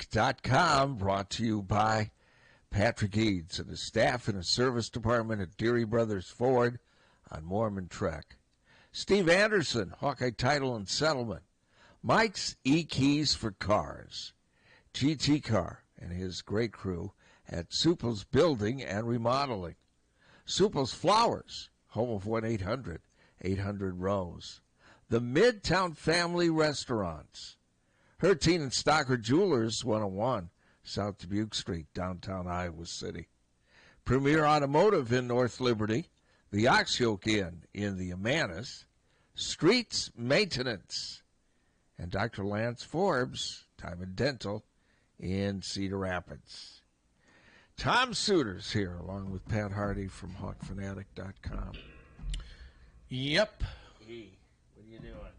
HawkFanatic.com, brought to you by Patrick Eads and his staff in the service department at Deary Brothers Ford on Mormon Trek. Steve Anderson, Hawkeye Title and Settlement. Mike's E-Keys for Cars. GT Car and his great crew at Suple's Building and Remodeling. Suple's Flowers, home of 1-800-800-ROSE. The Midtown Family Restaurants. Harty and Stocker Jewelers, 101 South Dubuque Street, downtown Iowa City. Premier Automotive in North Liberty. The Ox Yoke Inn in the Amanis. Streets Maintenance. And Dr. Lance Forbes, Time and Dental, in Cedar Rapids. Tom Suter's here, along with Pat Harty from HawkFanatic.com. Yep. Hey, what are you doing?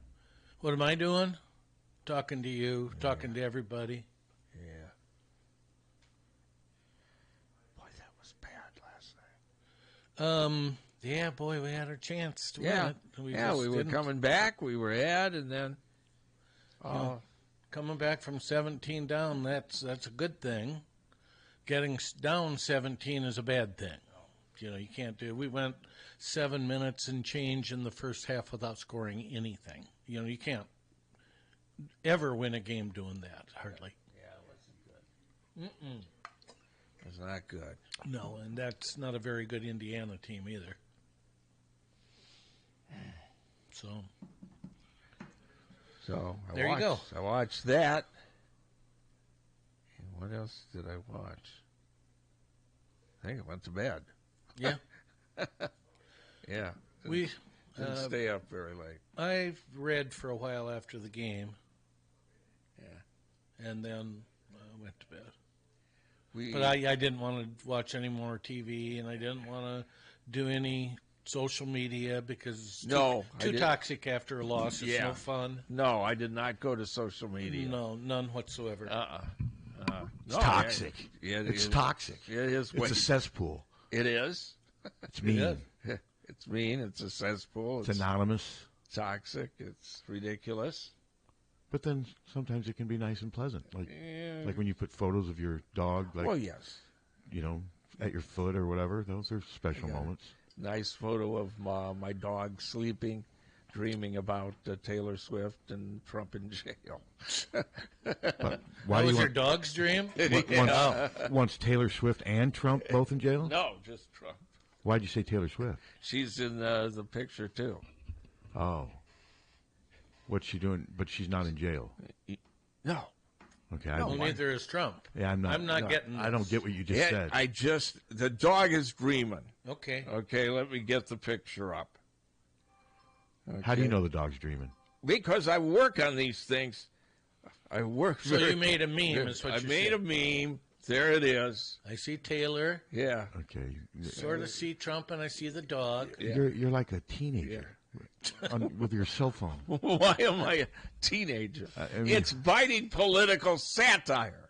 What am I doing? Talking to you, talking to everybody. Yeah. Boy, that was bad last night. Yeah, boy, we had our chance to win it. We were coming back. We were ahead, and then coming back from 17 down, that's a good thing. Getting down 17 is a bad thing. You know, you can't do it. We went 7 minutes and change in the first half without scoring anything. You know, you can't ever win a game doing that, hardly. Yeah, it wasn't good. It's not good. No, and that's not a very good Indiana team either. So there you go. I watched that. And what else did I watch? I think I went to bed. Yeah. Yeah. We didn't stay up very late. I read for a while after the game. Yeah. And then went to bed. But I didn't want to watch any more TV, and I didn't want to do any social media because too toxic after a loss. It's no fun. No, I did not go to social media. No, none whatsoever. It's toxic. It's toxic. It is. It's a cesspool. It is. It's mean. It's mean. It's a cesspool. It's anonymous. Toxic. It's ridiculous. But then sometimes it can be nice and pleasant, like when you put photos of your dog, yes, at your foot or whatever. Those are special moments. Nice photo of my dog sleeping, dreaming about Taylor Swift and Trump in jail. But why was your dog's dream? Once Taylor Swift and Trump both in jail? No, just Trump. Why'd you say Taylor Swift? She's in the picture too. Oh. What's she doing? But she's not in jail. No. Okay. Neither is Trump. Yeah, I'm not getting this. I don't get what you just said. The dog is dreaming. Okay. Okay, let me get the picture up. Okay. How do you know the dog's dreaming? Because I work on these things. I work. So you made a meme, is what you said. I made a meme. There it is. I see Taylor. Yeah. Okay. Sort of see Trump, and I see the dog. Yeah. You're like a teenager. With your cell phone. Why am I a teenager? It's biting political satire.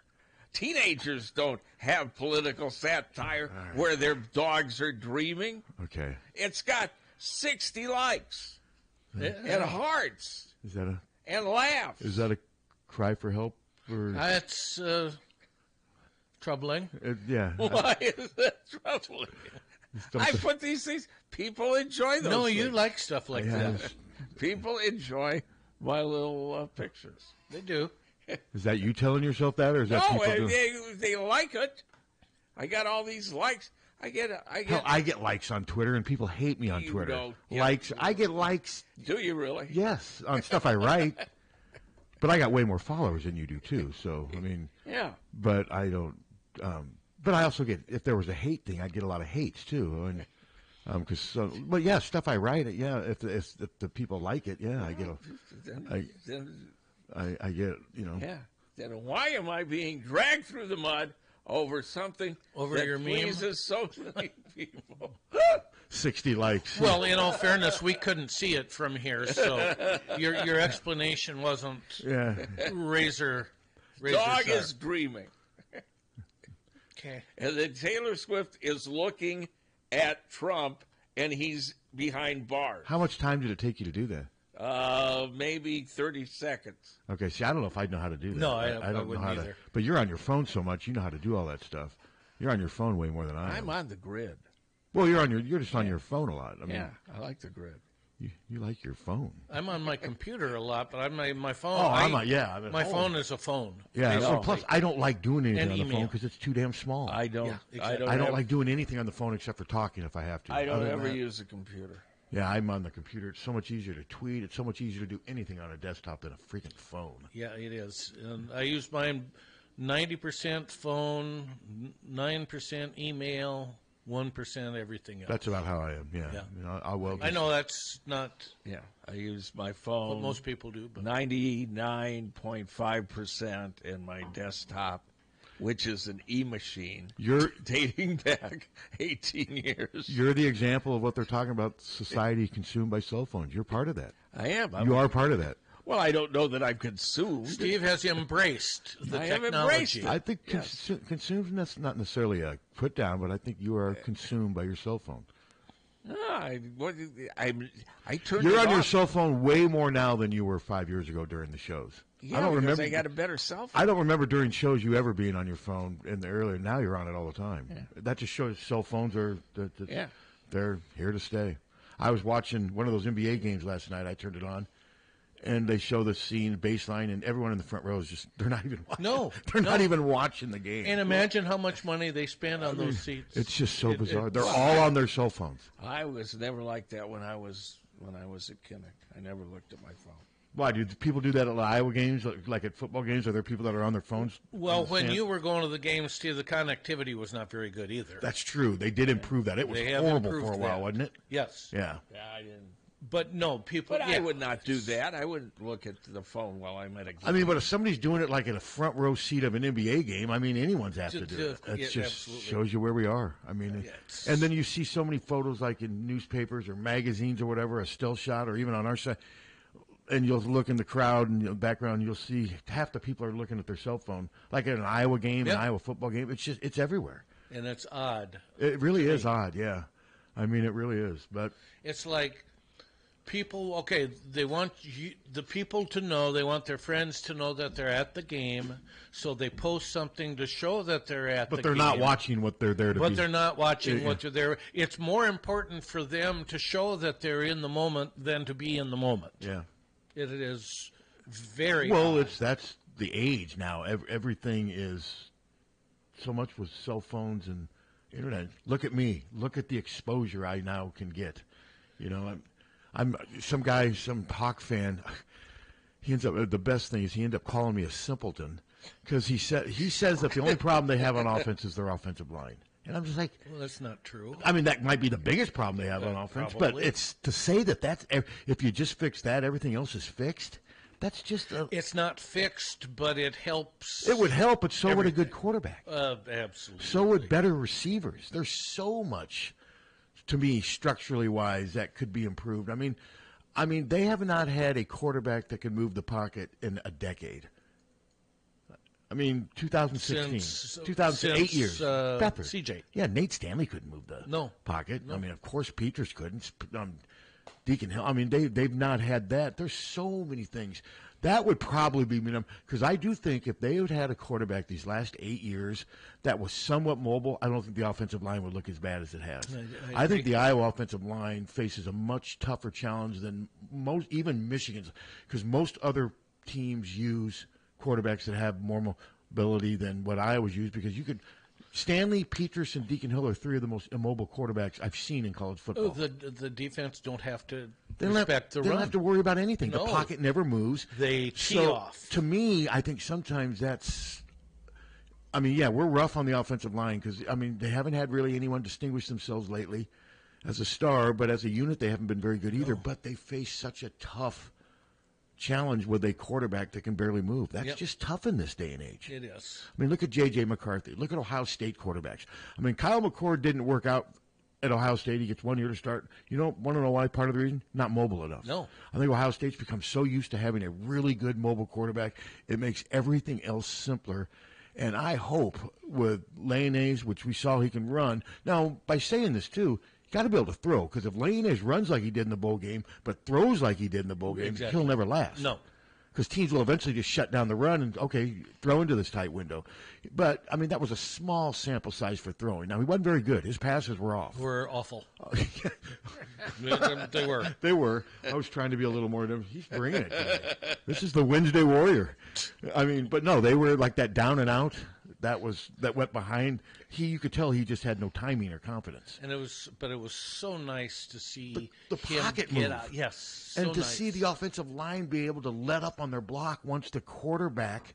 Teenagers don't have political satire where their dogs are dreaming. Okay. It's got 60 likes and hearts. Is that and laughs. Is that a cry for help? That's troubling. Yeah. Why is that troubling? I put these things. People enjoy those. No, things. you like stuff like that. People enjoy my little pictures. They do. Is that you telling yourself that, or is that people doing? They like it. I got all these likes. I get likes on Twitter, and people hate me on Twitter. Likes. I get likes. Do you really? Yes, on stuff I write. But I got way more followers than you do too. So I mean. Yeah. But I don't. But I also get, if there was a hate thing, I'd get a lot of hates too, and but yeah, stuff I write, if the people like it, I get I get Yeah. Then why am I being dragged through the mud over something that your pleases so many people? 60 likes. Well, in all fairness, we couldn't see it from here, so your explanation wasn't razor Dog sharp. is dreaming. Okay. And then Taylor Swift is looking at Trump, and he's behind bars. How much time did it take you to do that? Maybe 30 seconds. Okay, see, I don't know if I'd know how to do that. No, I don't know wouldn't how either. to. But you're on your phone so much, you know how to do all that stuff. You're on your phone way more than I am. I'm on the grid. Well, you're just on your phone a lot. I mean, Yeah, I like the grid. you like your phone. I'm on my computer a lot, but my phone. Oh, I'm on my phone is a phone. Yeah. basically. Plus, I don't like doing anything And on the phone email. because it's too damn small. I don't. Yeah, exactly. I don't like doing anything on the phone except for talking if I have to. I don't Other than ever that- use a computer. Yeah, I'm on the computer. It's so much easier to tweet. It's so much easier to do anything on a desktop than a freaking phone. Yeah, it is. And I use mine 90% phone, 9% email, 1% everything else. That's about how I am. Yeah. Yeah. You know, I will. I know that's not Yeah, I use my what phone most people do, but 99.5% in my desktop, which is an e-machine You're dating back 18 years. you're the example of what they're talking about. Society consumed by cell phones. You're part of that. I am. You are part of that. Well, I don't know that I'm consumed. Steve has embraced the I have technology. embraced it. I think consumed is not necessarily a put down, but I think you are consumed by your cell phone. I turned You're it on your off. cell phone way more now than you were 5 years ago during the shows. Yeah, I don't because remember. I got a better cell phone. I don't remember during shows you ever being on your phone in the earlier. Now you're on it all the time. Yeah. That just shows cell phones are Yeah. they're here to stay. I was watching one of those NBA games last night. I turned it on, and they show the scene baseline, and everyone in the front row is just—they're not even watching. No, they're not no. even watching the game. And imagine how much money they spend on those seats. It's just so bizarre. it- They're all on their cell phones. I was never like that when I was at Kinnick. I never looked at my phone. Why do people do that at Iowa games, like at football games? Are there people that are on their phones? Well, when Stand- you were going to the game, Steve, the connectivity was not very good either. That's true. They did improve that. It was They have horrible improved for a while, that. wasn't it? Yes. Yeah. Yeah, I didn't. But no, people. But yeah. I would not do that. I wouldn't look at the phone while I'm at a game. I mean, but if somebody's doing it like in a front row seat of an NBA game, I mean, anyone's apt to do it. It Yeah, just absolutely. shows you where we are. I mean, it's- and then you see so many photos like in newspapers or magazines or whatever, a still shot, or even on our site, and you'll look in the crowd and the background, you'll see half the people are looking at their cell phone, like at an Iowa game, Yeah. an Iowa football game. It's everywhere. And it's odd. It really is odd, yeah. I mean, it really is. But It's like people. Okay, they want the people to know. They want their friends to know that they're at the game, so they post something to show that they're at. but the they're game. not watching what they're there to But be. they're not watching Yeah. what they're there. It's more important for them to show that they're in the moment than to be in the moment. Yeah. It is very Well, odd. that's the age now. Everything is so much with cell phones and internet. Look at me. Look at the exposure I now can get. You know, I'm some guy, some Hawk fan. He ends up the best thing is he ended up calling me a simpleton because he says that the only problem they have on offense is their offensive line. And I'm just like, Well, that's not true. I mean, that might be the biggest problem they have on offense, but probably. it's to say that's if you just fix that, everything else is fixed. That's just It's not fixed, but it helps. it would help, but so would a good quarterback. Absolutely. So would better receivers. There's so much, to me, structurally wise, that could be improved. I mean, they have not had a quarterback that can move the pocket in a decade. I mean, 2016, Since 2008 years. Beathard. CJ. Yeah, Nate Stanley couldn't move the No. pocket. I mean, of course, Peters couldn't. Deacon Hill. I mean, they've not had that. There's so many things. That would probably be because I do think if they had had a quarterback these last 8 years that was somewhat mobile, I don't think the offensive line would look as bad as it has. I think the Iowa offensive line faces a much tougher challenge than even Michigan's, because most other teams use quarterbacks that have more mobility than what Iowa's used, because you could. Stanley, Peters, and Deacon Hill are three of the most immobile quarterbacks I've seen in college football. The defense don't have to They don't respect have, the they run. don't have to worry about anything. No. The pocket never moves. They tee So, off. To me, I think sometimes that's. I mean, yeah, we're rough on the offensive line because they haven't had really anyone distinguish themselves lately as a star, but as a unit, they haven't been very good either. But they face such a tough challenge with a quarterback that can barely move. That's just tough in this day and age. It is. I mean, look at J.J. McCarthy. Look at Ohio State quarterbacks. I mean, Kyle McCord didn't work out at Ohio State. He gets 1 year to start. You don't want to know why? Part of the reason? Not mobile enough. No. I think Ohio State's become so used to having a really good mobile quarterback, it makes everything else simpler. And I hope with Layonnaise, which we saw he can run. Now, by saying this, too, got to be able to throw, because if Leonez runs like he did in the bowl game, but throws like he did in the bowl game, Exactly. he'll never last. No. Because teams will eventually just shut down the run and, okay, throw into this tight window. But, I mean, that was a small sample size for throwing. Now, he wasn't very good. His passes were off. We're awful. They were. They were. I was trying to be a little more. He's bringing it today. This is the Wednesday Warrior. I mean, but no, they were like that down and out. That went behind. You could tell he just had no timing or confidence. And it was so nice to see the him pocket get move. out. Yes, so And to nice. see the offensive line be able to let up on their block once the quarterback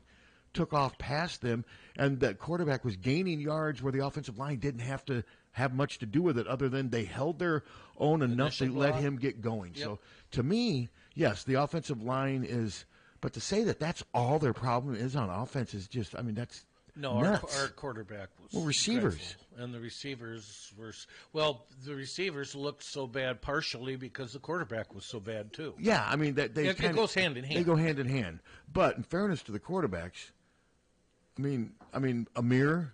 took off past them, and that quarterback was gaining yards where the offensive line didn't have to have much to do with it, other than they held their own enough to let him get going. Yep. So to me, yes, the offensive line is, but to say that that's all their problem is on offense is just, I mean, that's No, nuts. our quarterback was receivers. dreadful. And the receivers were the receivers looked so bad partially because the quarterback was so bad too. Yeah, I mean that It goes hand in hand. They go hand in hand. But in fairness to the quarterbacks, I mean Amir,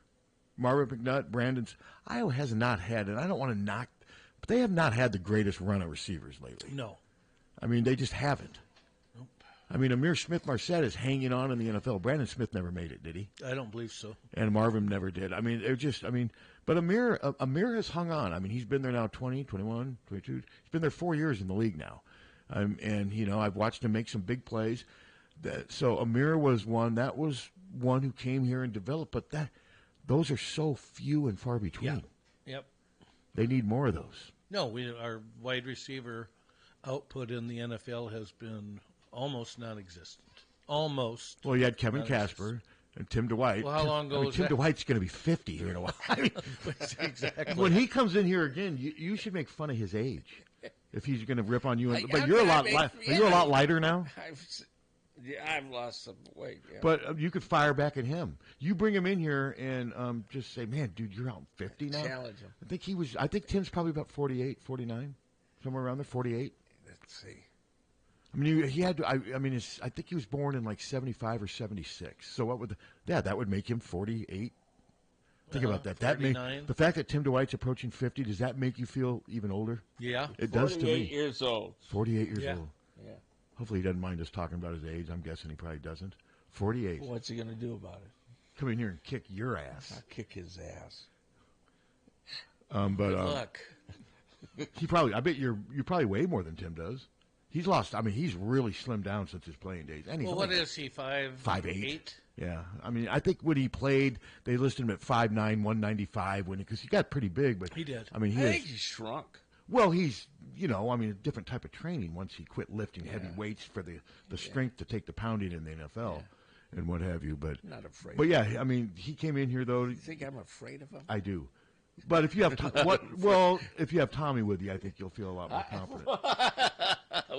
Marvin McNutt, Brandon's, Iowa has not had, and I don't want to knock, but they have not had the greatest run of receivers lately. No. I mean, they just haven't. Nope. I mean, Amir Smith-Marset is hanging on in the NFL. Brandon Smith never made it, did he? I don't believe so. And Marvin never did. I mean, but Amir has hung on. I mean, he's been there now 20, 21, 22. He's been there 4 years in the league now. And, I've watched him make some big plays. So Amir was one. That was one who came here and developed. But those are so few and far between. Yeah. Yep. They need more of those. No, our wide receiver output in the NFL has been almost non-existent. Almost. Well, you had Kevin Casper and Tim Dwight. Well, how long ago was Tim that? Dwight's going to be 50 here in a while. Exactly. When he comes in here again, you should make fun of his age. If he's going to rip on you, but I'm you're a gonna lot. make- Are you a lot lighter now? I've lost some weight. Yeah. But you could fire back at him. You bring him in here and just say, "Man, dude, you're out 50 now." Challenge him. I think Tim's probably about 48, 49, somewhere around there, 48. Let's see. I mean, he had to. I think he was born in like 75 or 76. So what would that would make him 48? Think about that. That 49. The fact that Tim Dwight's approaching 50, does that make you feel even older? Yeah. It does to me. 48 years old. 48 years Yeah. old. Yeah. Hopefully he doesn't mind us talking about his age. I'm guessing he probably doesn't. 48. What's he going to do about it? Come in here and kick your ass. I'll kick his ass. But Good luck. he probably. I bet you probably weigh more than Tim does. He's lost. I mean, he's really slimmed down since his playing days. And he's Well, only what is he, 5'8"? Yeah, I mean, I think when he played, they listed him at 5'9", 195 because he got pretty big. But He did. I mean, I think he shrunk. well, he's a different type of training once he quit lifting heavy weights for the strength to take the pounding in the NFL and what have you. But Not afraid. But yeah, I mean, he came in here though. You think I'm afraid of him? I do. But if you have if you have Tommy with you, I think you'll feel a lot more confident.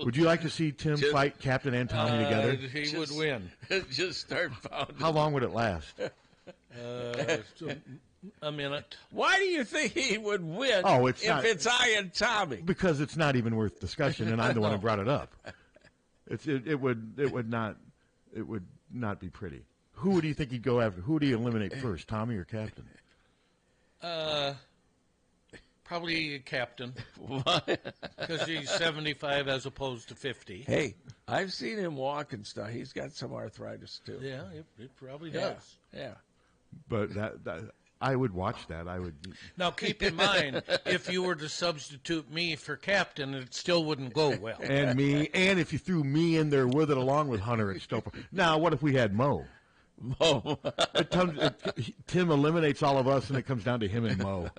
Would you like to see Tim fight Captain and Tommy together? He would win. Just start pounding. How long would it last? A minute. Why do you think he would win Oh, if it's I and Tommy? Because it's not even worth discussion, and I'm the one who brought it up. It would not be pretty. Who do you think he'd go after? Who do you eliminate first, Tommy or Captain? Probably captain. Because he's 75 as opposed to 50. Hey, I've seen him walk and stuff. He's got some arthritis too. Yeah, it probably Yeah. does. Yeah. But that I would watch that. I would. Now, keep in mind, if you were to substitute me for captain, it still wouldn't go well. And me, and if you threw me in there with it along with Hunter, it's still. Now, what if we had Mo? Mo. Tim eliminates all of us, and it comes down to him and Mo.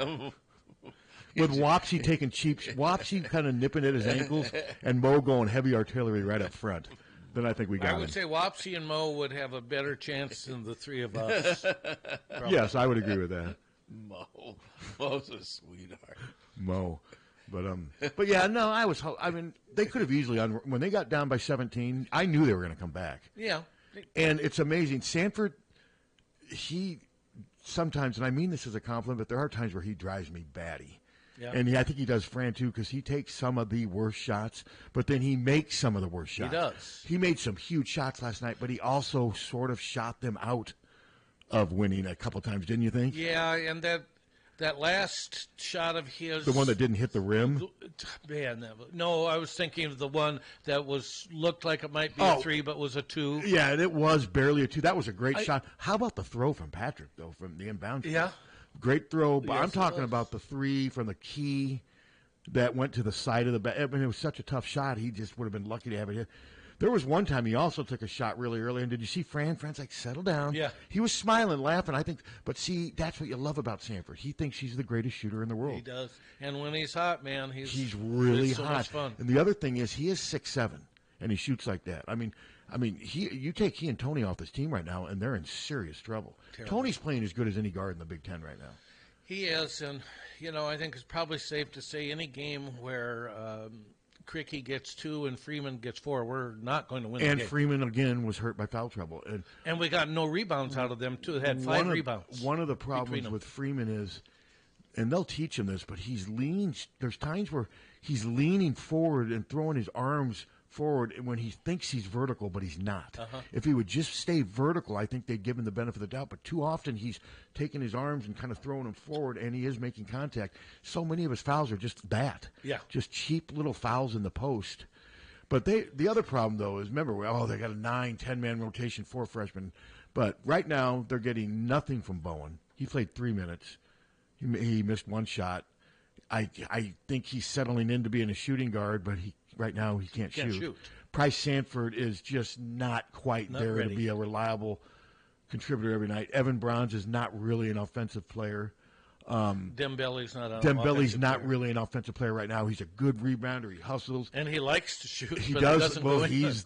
With Wapsie taking Wapsie kind of nipping at his ankles, and Mo going heavy artillery right up front. Then I think we got I would him. say Wapsie and Mo would have a better chance than the three of us. Yes, I would agree with that. Mo's a sweetheart. Mo. But yeah, no, I mean, they could have easily, when they got down by 17, I knew they were going to come back. Yeah. And it's amazing. Sanford, he sometimes, and I mean this as a compliment, but there are times where he drives me batty. Yeah. And I think he does Fran, too, because he takes some of the worst shots, but then he makes some of the worst shots. He does. He made some huge shots last night, but he also sort of shot them out of winning a couple times, didn't you think? Yeah, and that That last shot of his, The one that didn't hit the rim. man, no, I was thinking of the one that looked like it might be a 3, but was a 2. Yeah, and it was barely a 2. That was a great shot. How about the throw from Patrick, though, from the inbound? Yeah. Great throw. But Yes, I'm talking about the 3 from the key that went to the side of the back. I mean, it was such a tough shot. He just would have been lucky to have it hit. There was one time he also took a shot really early, and did you see Fran? Fran's like, settle down. Yeah. He was smiling, laughing, I think. But see, that's what you love about Sanford. He thinks he's the greatest shooter in the world. He does. And when he's hot, man, he's really so hot. much fun. And the other thing is he is 6'7", and he shoots like that. I mean, you take he and Tony off this team right now, and they're in serious trouble. Terrible. Tony's playing as good as any guard in the Big Ten right now. He is, and, I think it's probably safe to say any game where Cricky gets 2 and Freeman gets 4, we're not going to win the And game. Freeman, again, was hurt by foul trouble. And we got no rebounds out of them, too. They had 5 rebounds. One of the problems with Freeman is, and they'll teach him this, but he's leaning. There's times where he's leaning forward and throwing his arms forward when he thinks he's vertical, but he's not. If he would just stay vertical, I think they'd give him the benefit of the doubt. But too often he's taking his arms and kind of throwing them forward, and he is making contact. So many of his fouls are just that. Yeah. Just cheap little fouls in the post. But the other problem, though, is remember, they got a 9, 10-man rotation, 4 freshmen. But right now they're getting nothing from Bowen. He played 3 minutes. He missed 1 shot. I think he's settling into being a shooting guard, but right now he can't shoot. Price Sanford is just not quite there ready to be a reliable contributor every night. Evan Bronze is not really an offensive player. Dembele's not really an offensive player right now. He's a good rebounder. He hustles, and he likes to shoot. He but does. Doesn't Well, go in. he's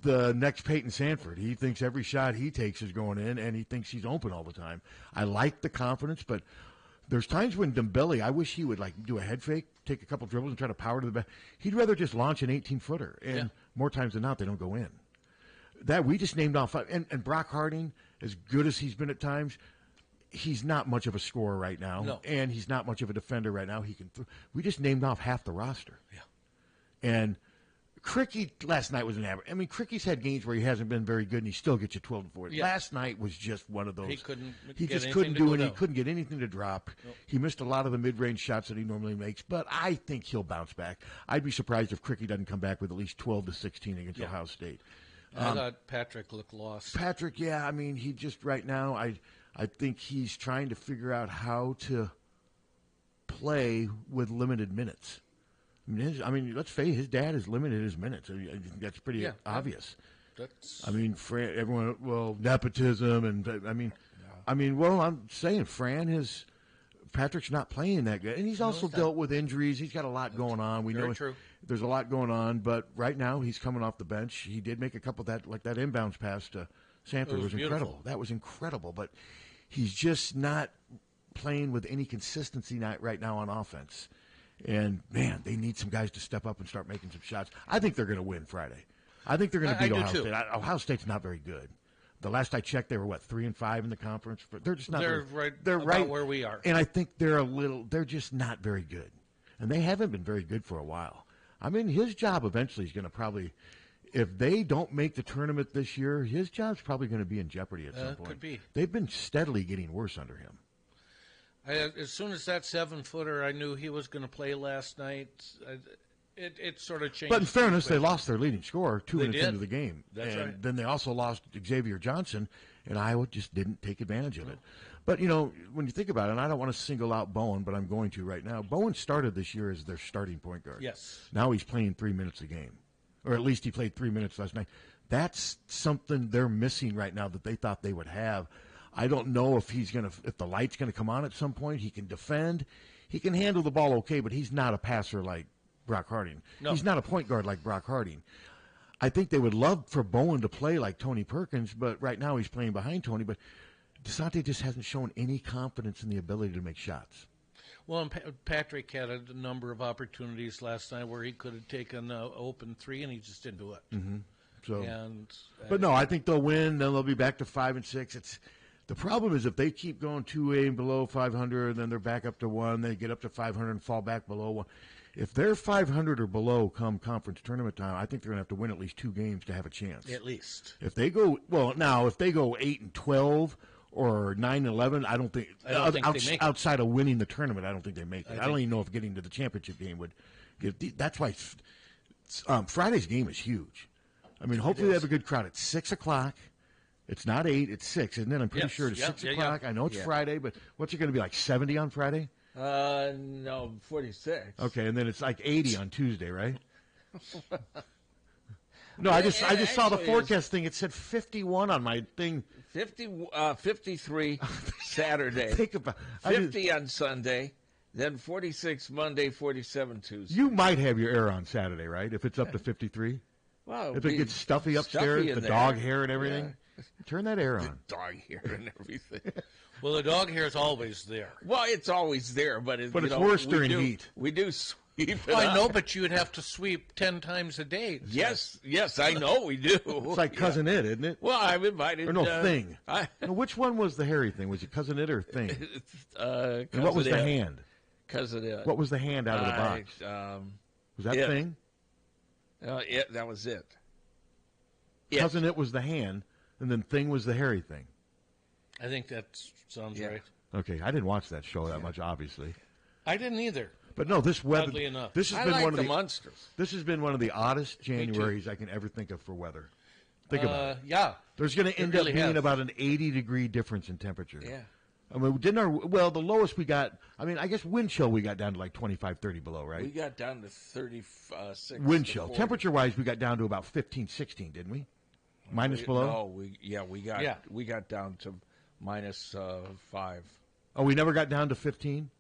the next Peyton Sanford. He thinks every shot he takes is going in, and he thinks he's open all the time. I like the confidence, but there's times when Dembele, I wish he would do a head fake, take a couple dribbles, and try to power to the back. He'd rather just launch an 18-footer, and more times than not, they don't go in. That we just named off, and Brock Harding, as good as he's been at times, he's not much of a scorer right now, and he's not much of a defender right now. We just named off half the roster. Yeah, and Cricky last night was an average. I mean, Cricky's had games where he hasn't been very good, and he still gets you 12 to 4. Yeah. Last night was just one of those. He couldn't. He get just couldn't anything do to it. go He down. couldn't get anything to drop. Nope. He missed a lot of the mid-range shots that he normally makes, but I think he'll bounce back. I'd be surprised if Cricky doesn't come back with at least 12 to 16 against Ohio State. I thought Patrick looked lost. Patrick, yeah, I mean, he just right now, I think he's trying to figure out how to play with limited minutes. I mean, let's face it, his dad has limited his minutes. I think that's pretty obvious. I mean, everyone, nepotism, and I'm saying Patrick's not playing that good, and he's also dealt with injuries. He's got a lot going on. We know true. There's a lot going on, but right now he's coming off the bench. He did make a couple that inbounds pass to Sanford was incredible. That was incredible, but he's just not playing with any consistency right now on offense. And, man, they need some guys to step up and start making some shots. I think they're going to win Friday. I think they're going to beat Ohio State. Ohio State's not very good. The last I checked, they were 3-5 in the conference. But they're just not. They're right where we are. And I think they're just not very good. And they haven't been very good for a while. I mean, his job eventually is going to probably, if they don't make the tournament this year, his job's probably going to be in jeopardy at some point. Could be. They've been steadily getting worse under him. As soon as that 7-footer, I knew he was going to play last night. It sort of changed. But in fairness, they lost their leading scorer 2 minutes into the game. That's and right. Then they also lost Xavier Johnson, and Iowa just didn't take advantage of it. But, when you think about it, and I don't want to single out Bowen, but I'm going to right now. Bowen started this year as their starting point guard. Yes. Now he's playing 3 minutes a game. Or at least he played 3 minutes last night. That's something they're missing right now that they thought they would have. I don't know if if the light's going to come on at some point. He can defend. He can handle the ball okay, but he's not a passer like Brock Harding. No. He's not a point guard like Brock Harding. I think they would love for Bowen to play like Tony Perkins, but right now he's playing behind Tony. But DeSante just hasn't shown any confidence in the ability to make shots. Well, and Patrick had a number of opportunities last night where he could have taken an open 3, and he just didn't do it. Mm-hmm. So, but no, I think they'll win. Then they'll be back to 5 and 6. The problem is if they keep going 2-8 and below 500, then they're back up to 1. They get up to 500 and fall back below 1. If they're 500 or below come conference tournament time, I think they're going to have to win at least 2 games to have a chance. At least. If they go 8 and 12, or 9-11, I don't think, I don't think they make it. outside of winning the tournament, I don't think they make it. I don't even know if getting to the championship game would get. That's why Friday's game is huge. I mean, hopefully they have a good crowd. It's 6 o'clock. It's not 8, it's 6, isn't it? I'm pretty sure it's 6 o'clock. I know it's Friday, but what's it going to be, like 70 on Friday? No, 46. Okay, and then it's like 80 on Tuesday, right? No, I just saw the forecast thing. It said 51 on my thing. 53 Saturday. Think about 50 on Sunday, then 46 Monday, 47 Tuesday. You might have your air on Saturday, right? If it's up to 53. Well, if it gets stuffy upstairs, the dog hair and everything, turn that air on. Dog hair and everything. Well, the dog hair is always there. Well, it's always there, but it's worse during heat. We do sweep it I know, up. but you would have to sweep 10 times a day. Yes, I know we do. It's like Cousin It, isn't it? Well, I'm invited. Or no, Thing. No, which one was the hairy thing? Was it Cousin It or Thing? And what was the hand? Cousin It. What was the hand out of the box? Was that Thing? That was it. Cousin It was the hand, and then Thing was the hairy thing. I think that sounds right. Okay, I didn't watch that show that much, obviously. I didn't either. But no, this weather. Oddly enough. This has I been like one of the monsters. This has been one of the oddest Januaries I can ever think of for weather. Think about it. Yeah. There's going to end up being about an 80-degree difference in temperature. Yeah. I mean, the lowest we got, I mean, I guess wind chill we got down to like 25, 30 below, right? We got down to 36. Wind chill. Temperature-wise, we got down to about 15, 16, didn't we? Minus below? No, we got down to minus 5. Oh, we never got down to 15?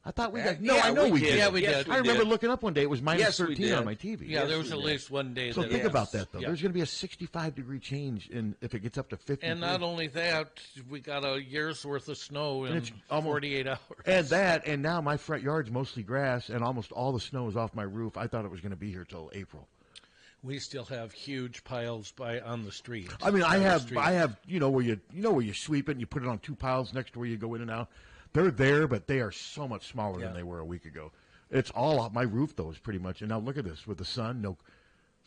I thought we got. No, yeah, I know we did. did. Yeah, we did. I remember looking up one day. It was minus 13 on my TV. Yeah, there was at least one day. So that think about that, though. Yeah. There's going to be a 65-degree change if it gets up to 50. And not only that, we got a year's worth of snow in it's almost 48 hours. And now my front yard's mostly grass, and almost all the snow is off my roof. I thought it was going to be here till April. We still have huge piles on the street. I mean, I have where you sweep it and you put it on 2 piles next to where you go in and out. They're there, but they are so much smaller than they were a week ago. It's all off my roof, though, is pretty much. And now look at this with the sun. No,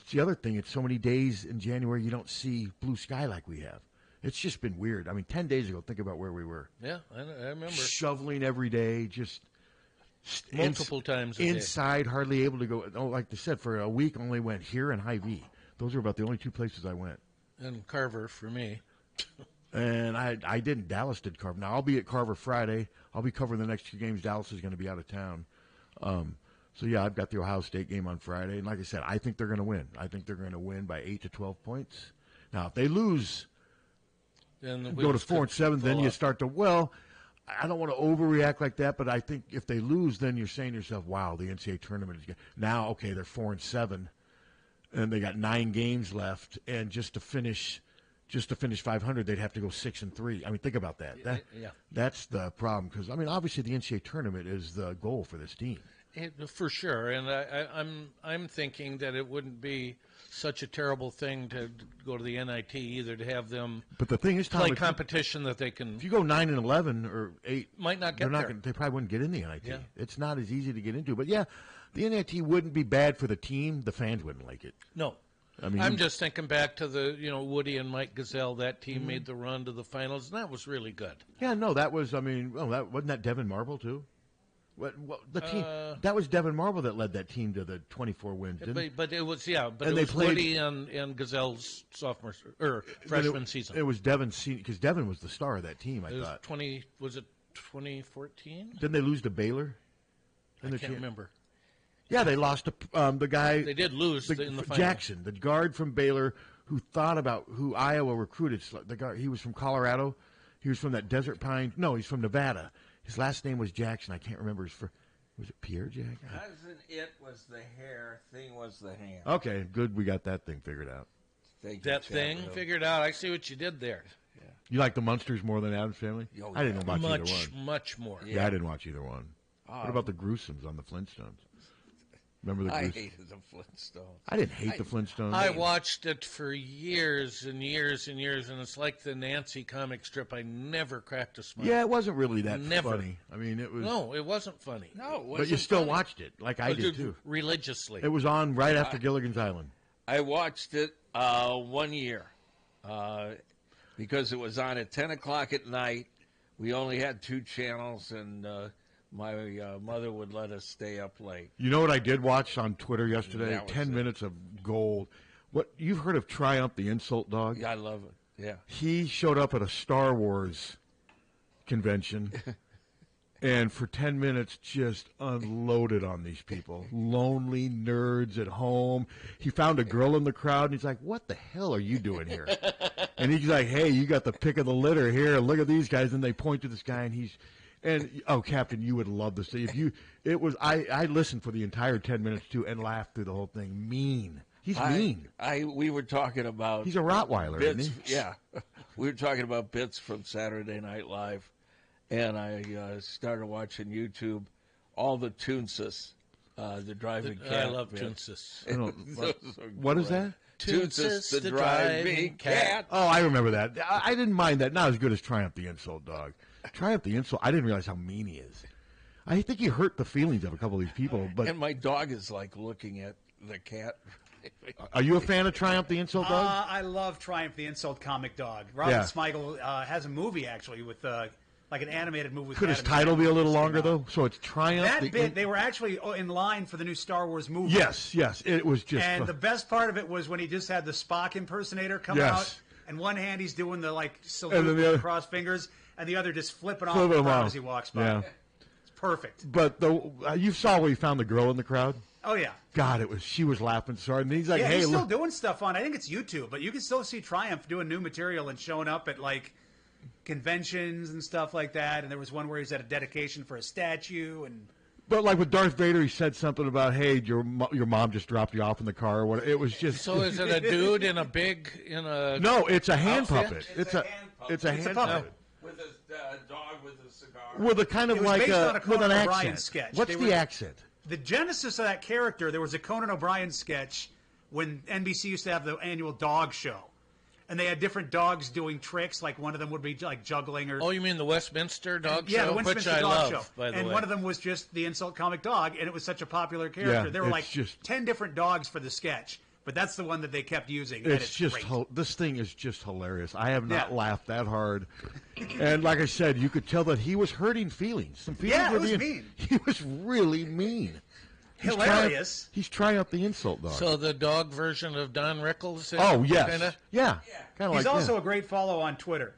it's the other thing. It's so many days in January you don't see blue sky like we have. It's just been weird. I mean, 10 days ago, think about where we were. Yeah, I remember. Shoveling every day, just multiple times a day. Inside, hardly able to go. Oh, like they said, for a week, only went here and Hy-Vee. Those are about the only 2 places I went. And Carver for me. And I didn't. Dallas did Carver. Now, I'll be at Carver Friday. I'll be covering the next 2 games. Dallas is going to be out of town. So, yeah, I've got the Ohio State game on Friday. And like I said, I think they're going to win. I think they're going to win by 8 to 12 points. Now, if they lose, then go to 4-7, then you start to, well, I don't want to overreact like that, but I think if they lose, then you're saying to yourself, wow, the NCAA tournament is good. Now, okay, they're 4-7, and they got 9 games left, and just to finish 500, they'd have to go 6-3. I mean, think about that. That's the problem because, I mean, obviously the NCAA tournament is the goal for this team. For sure, and I'm thinking that it wouldn't be such a terrible thing to go to the NIT either, to have them. But the thing is, Tom, play competition that they can. If you go 9-11 or 8, might not get there. They probably wouldn't get in the NIT. Yeah. It's not as easy to get into. But yeah, the NIT wouldn't be bad for the team. The fans wouldn't like it. No. I mean, I'm just thinking back to the, Woody and Mike Gazelle. That team made the run to the finals, and that was really good. Yeah, no, that was. I mean, wasn't that Devin Marble too? What the team? That was Devin Marble that led that team to the 24 wins. But it was But it was Woody and Gazelle's sophomore or freshman season. It was Devin's senior because Devin was the star of that team. I thought. Was it 2014? Didn't they lose to Baylor? I can't remember. Yeah, they lost to the guy. They did lose in the final. Jackson, the guard from Baylor, who Iowa recruited. The guard, he was from Colorado. He was from that Desert Pine. No, he's from Nevada. His last name was Jackson. I can't remember was it Pierre Jackson? Cousin It was the hair, Thing was the hand. Okay, good. We got that thing figured out. Figured out. I see what you did there. Yeah. You like the Munsters more than Addams Family? Oh, I didn't watch either one. Much more. Yeah, I didn't watch either one. What about the Gruesomes on the Flintstones? Remember the Gruesomes? I hated the Flintstones. I didn't hate the Flintstones. I watched it for years and years and years, and it's like the Nancy comic strip. I never cracked a smile. Yeah, it wasn't really that funny. I mean, it was. No, it wasn't funny. No, it wasn't. But you still watched it, like I did too. Religiously. It was on right after Gilligan's Island. I watched it 1 year. because it was on at 10 o'clock at night. We only had 2 channels, and my mother would let us stay up late. You know what I did watch on Twitter yesterday? That was 10 it. minutes of gold. What you've heard of Triumph, the insult dog? Yeah, I love it. Yeah. He showed up at a Star Wars convention and for 10 minutes just unloaded on these people. Lonely nerds at home. He found a girl in the crowd, and he's like, what the hell are you doing here? And he's like, hey, you got the pick of the litter here. Look at these guys. And they point to this guy, and Captain, you would love this. I listened for the entire 10 minutes, too, and laughed through the whole thing. Mean. He's mean. We were talking about... He's a Rottweiler, bits, isn't he? Yeah. We were talking about bits from Saturday Night Live, and I started watching YouTube, all the Toonsis, the driving cat. I love bits. Toonsis. What is that? Toonsis, the driving cat. Oh, I remember that. I didn't mind that. Not as good as Triumph the Insult Dog. Triumph the Insult, I didn't realize how mean he is. I think he hurt the feelings of a couple of these people. But And my dog is like looking at the cat. Are you a fan of Triumph the Insult Dog? I love Triumph the Insult Comic Dog. Robert Smigel has a movie, actually, with like an animated movie. With Could his Adam title Sandler be a little just came longer, out. though? So it's Triumph That the bit, they were actually in line for the new Star Wars movie. Yes. It was just... And the best part of it was when he just had the Spock impersonator come Yes. out, and one hand he's doing the salute And then the with other- the cross fingers, and the other just flipping off Flipping the him crowd off. as he walks by. Yeah. It's perfect. But you saw where he found the girl in the crowd? Oh, yeah. God, she was laughing so hard. And he's like, Yeah, hey, he's still look. doing stuff on, I think it's YouTube, but you can still see Triumph doing new material and showing up at, like, conventions and stuff like that. And there was one where he's at a dedication for a statue. And But like with Darth Vader, he said something about, hey, your mom just dropped you off in the car. Or what? It was just... So is it a dude in a No, it's a hand outfit? puppet. It's a hand puppet. With a dog with a cigar. With a kind of It was like based on a with an Conan O'Brien accent. sketch. What's They the were- accent? the genesis of that character, there was a Conan O'Brien sketch when NBC used to have the annual dog show. And they had different dogs doing tricks, like one of them would be like juggling or... Oh, you mean the Westminster Dog yeah, Show? the Westminster which I Dog love, Show. by the and way. one of them was just the insult comic dog, and it was such a popular character. Yeah, there were it's like just- 10 different dogs for the sketch, but that's the one that they kept using. And It's just great. this thing is just hilarious. I have not Yeah. laughed that hard, and like I said, you could tell that he was hurting feelings. Some feelings Yeah, it were was being, mean. He was really mean. Hilarious. He's Triumph the Insult Dog. So the dog version of Don Rickles? oh yes, Kinda? yeah, kind of He's like also that. a great follow on Twitter.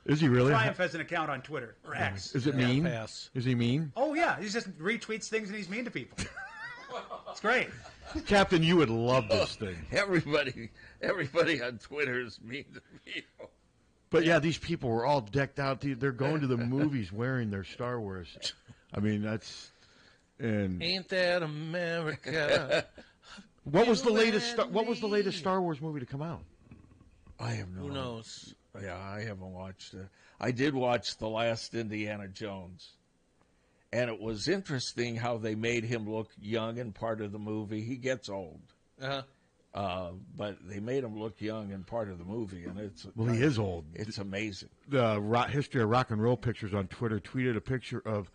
Is he really? Triumph has an account on Twitter, or X. Is it mean? pass. Is he mean? Oh, yeah, he just retweets things and he's mean to people. It's great. Captain, you would love this thing. Everybody on Twitter is mean to people. But yeah, these people were all decked out. They're going to the movies wearing their Star Wars. I mean, that's and Ain't that America? what was the You latest? and What was the me. latest Star Wars movie to come out? I have no Who knows? Yeah, I haven't watched it. I did watch the last Indiana Jones. And it was interesting how they made him look young in part of the movie. He gets old. Uh-huh. But they made him look young in part of the movie, and Well, he is old. It's amazing. The History of Rock and Roll Pictures on Twitter tweeted a picture of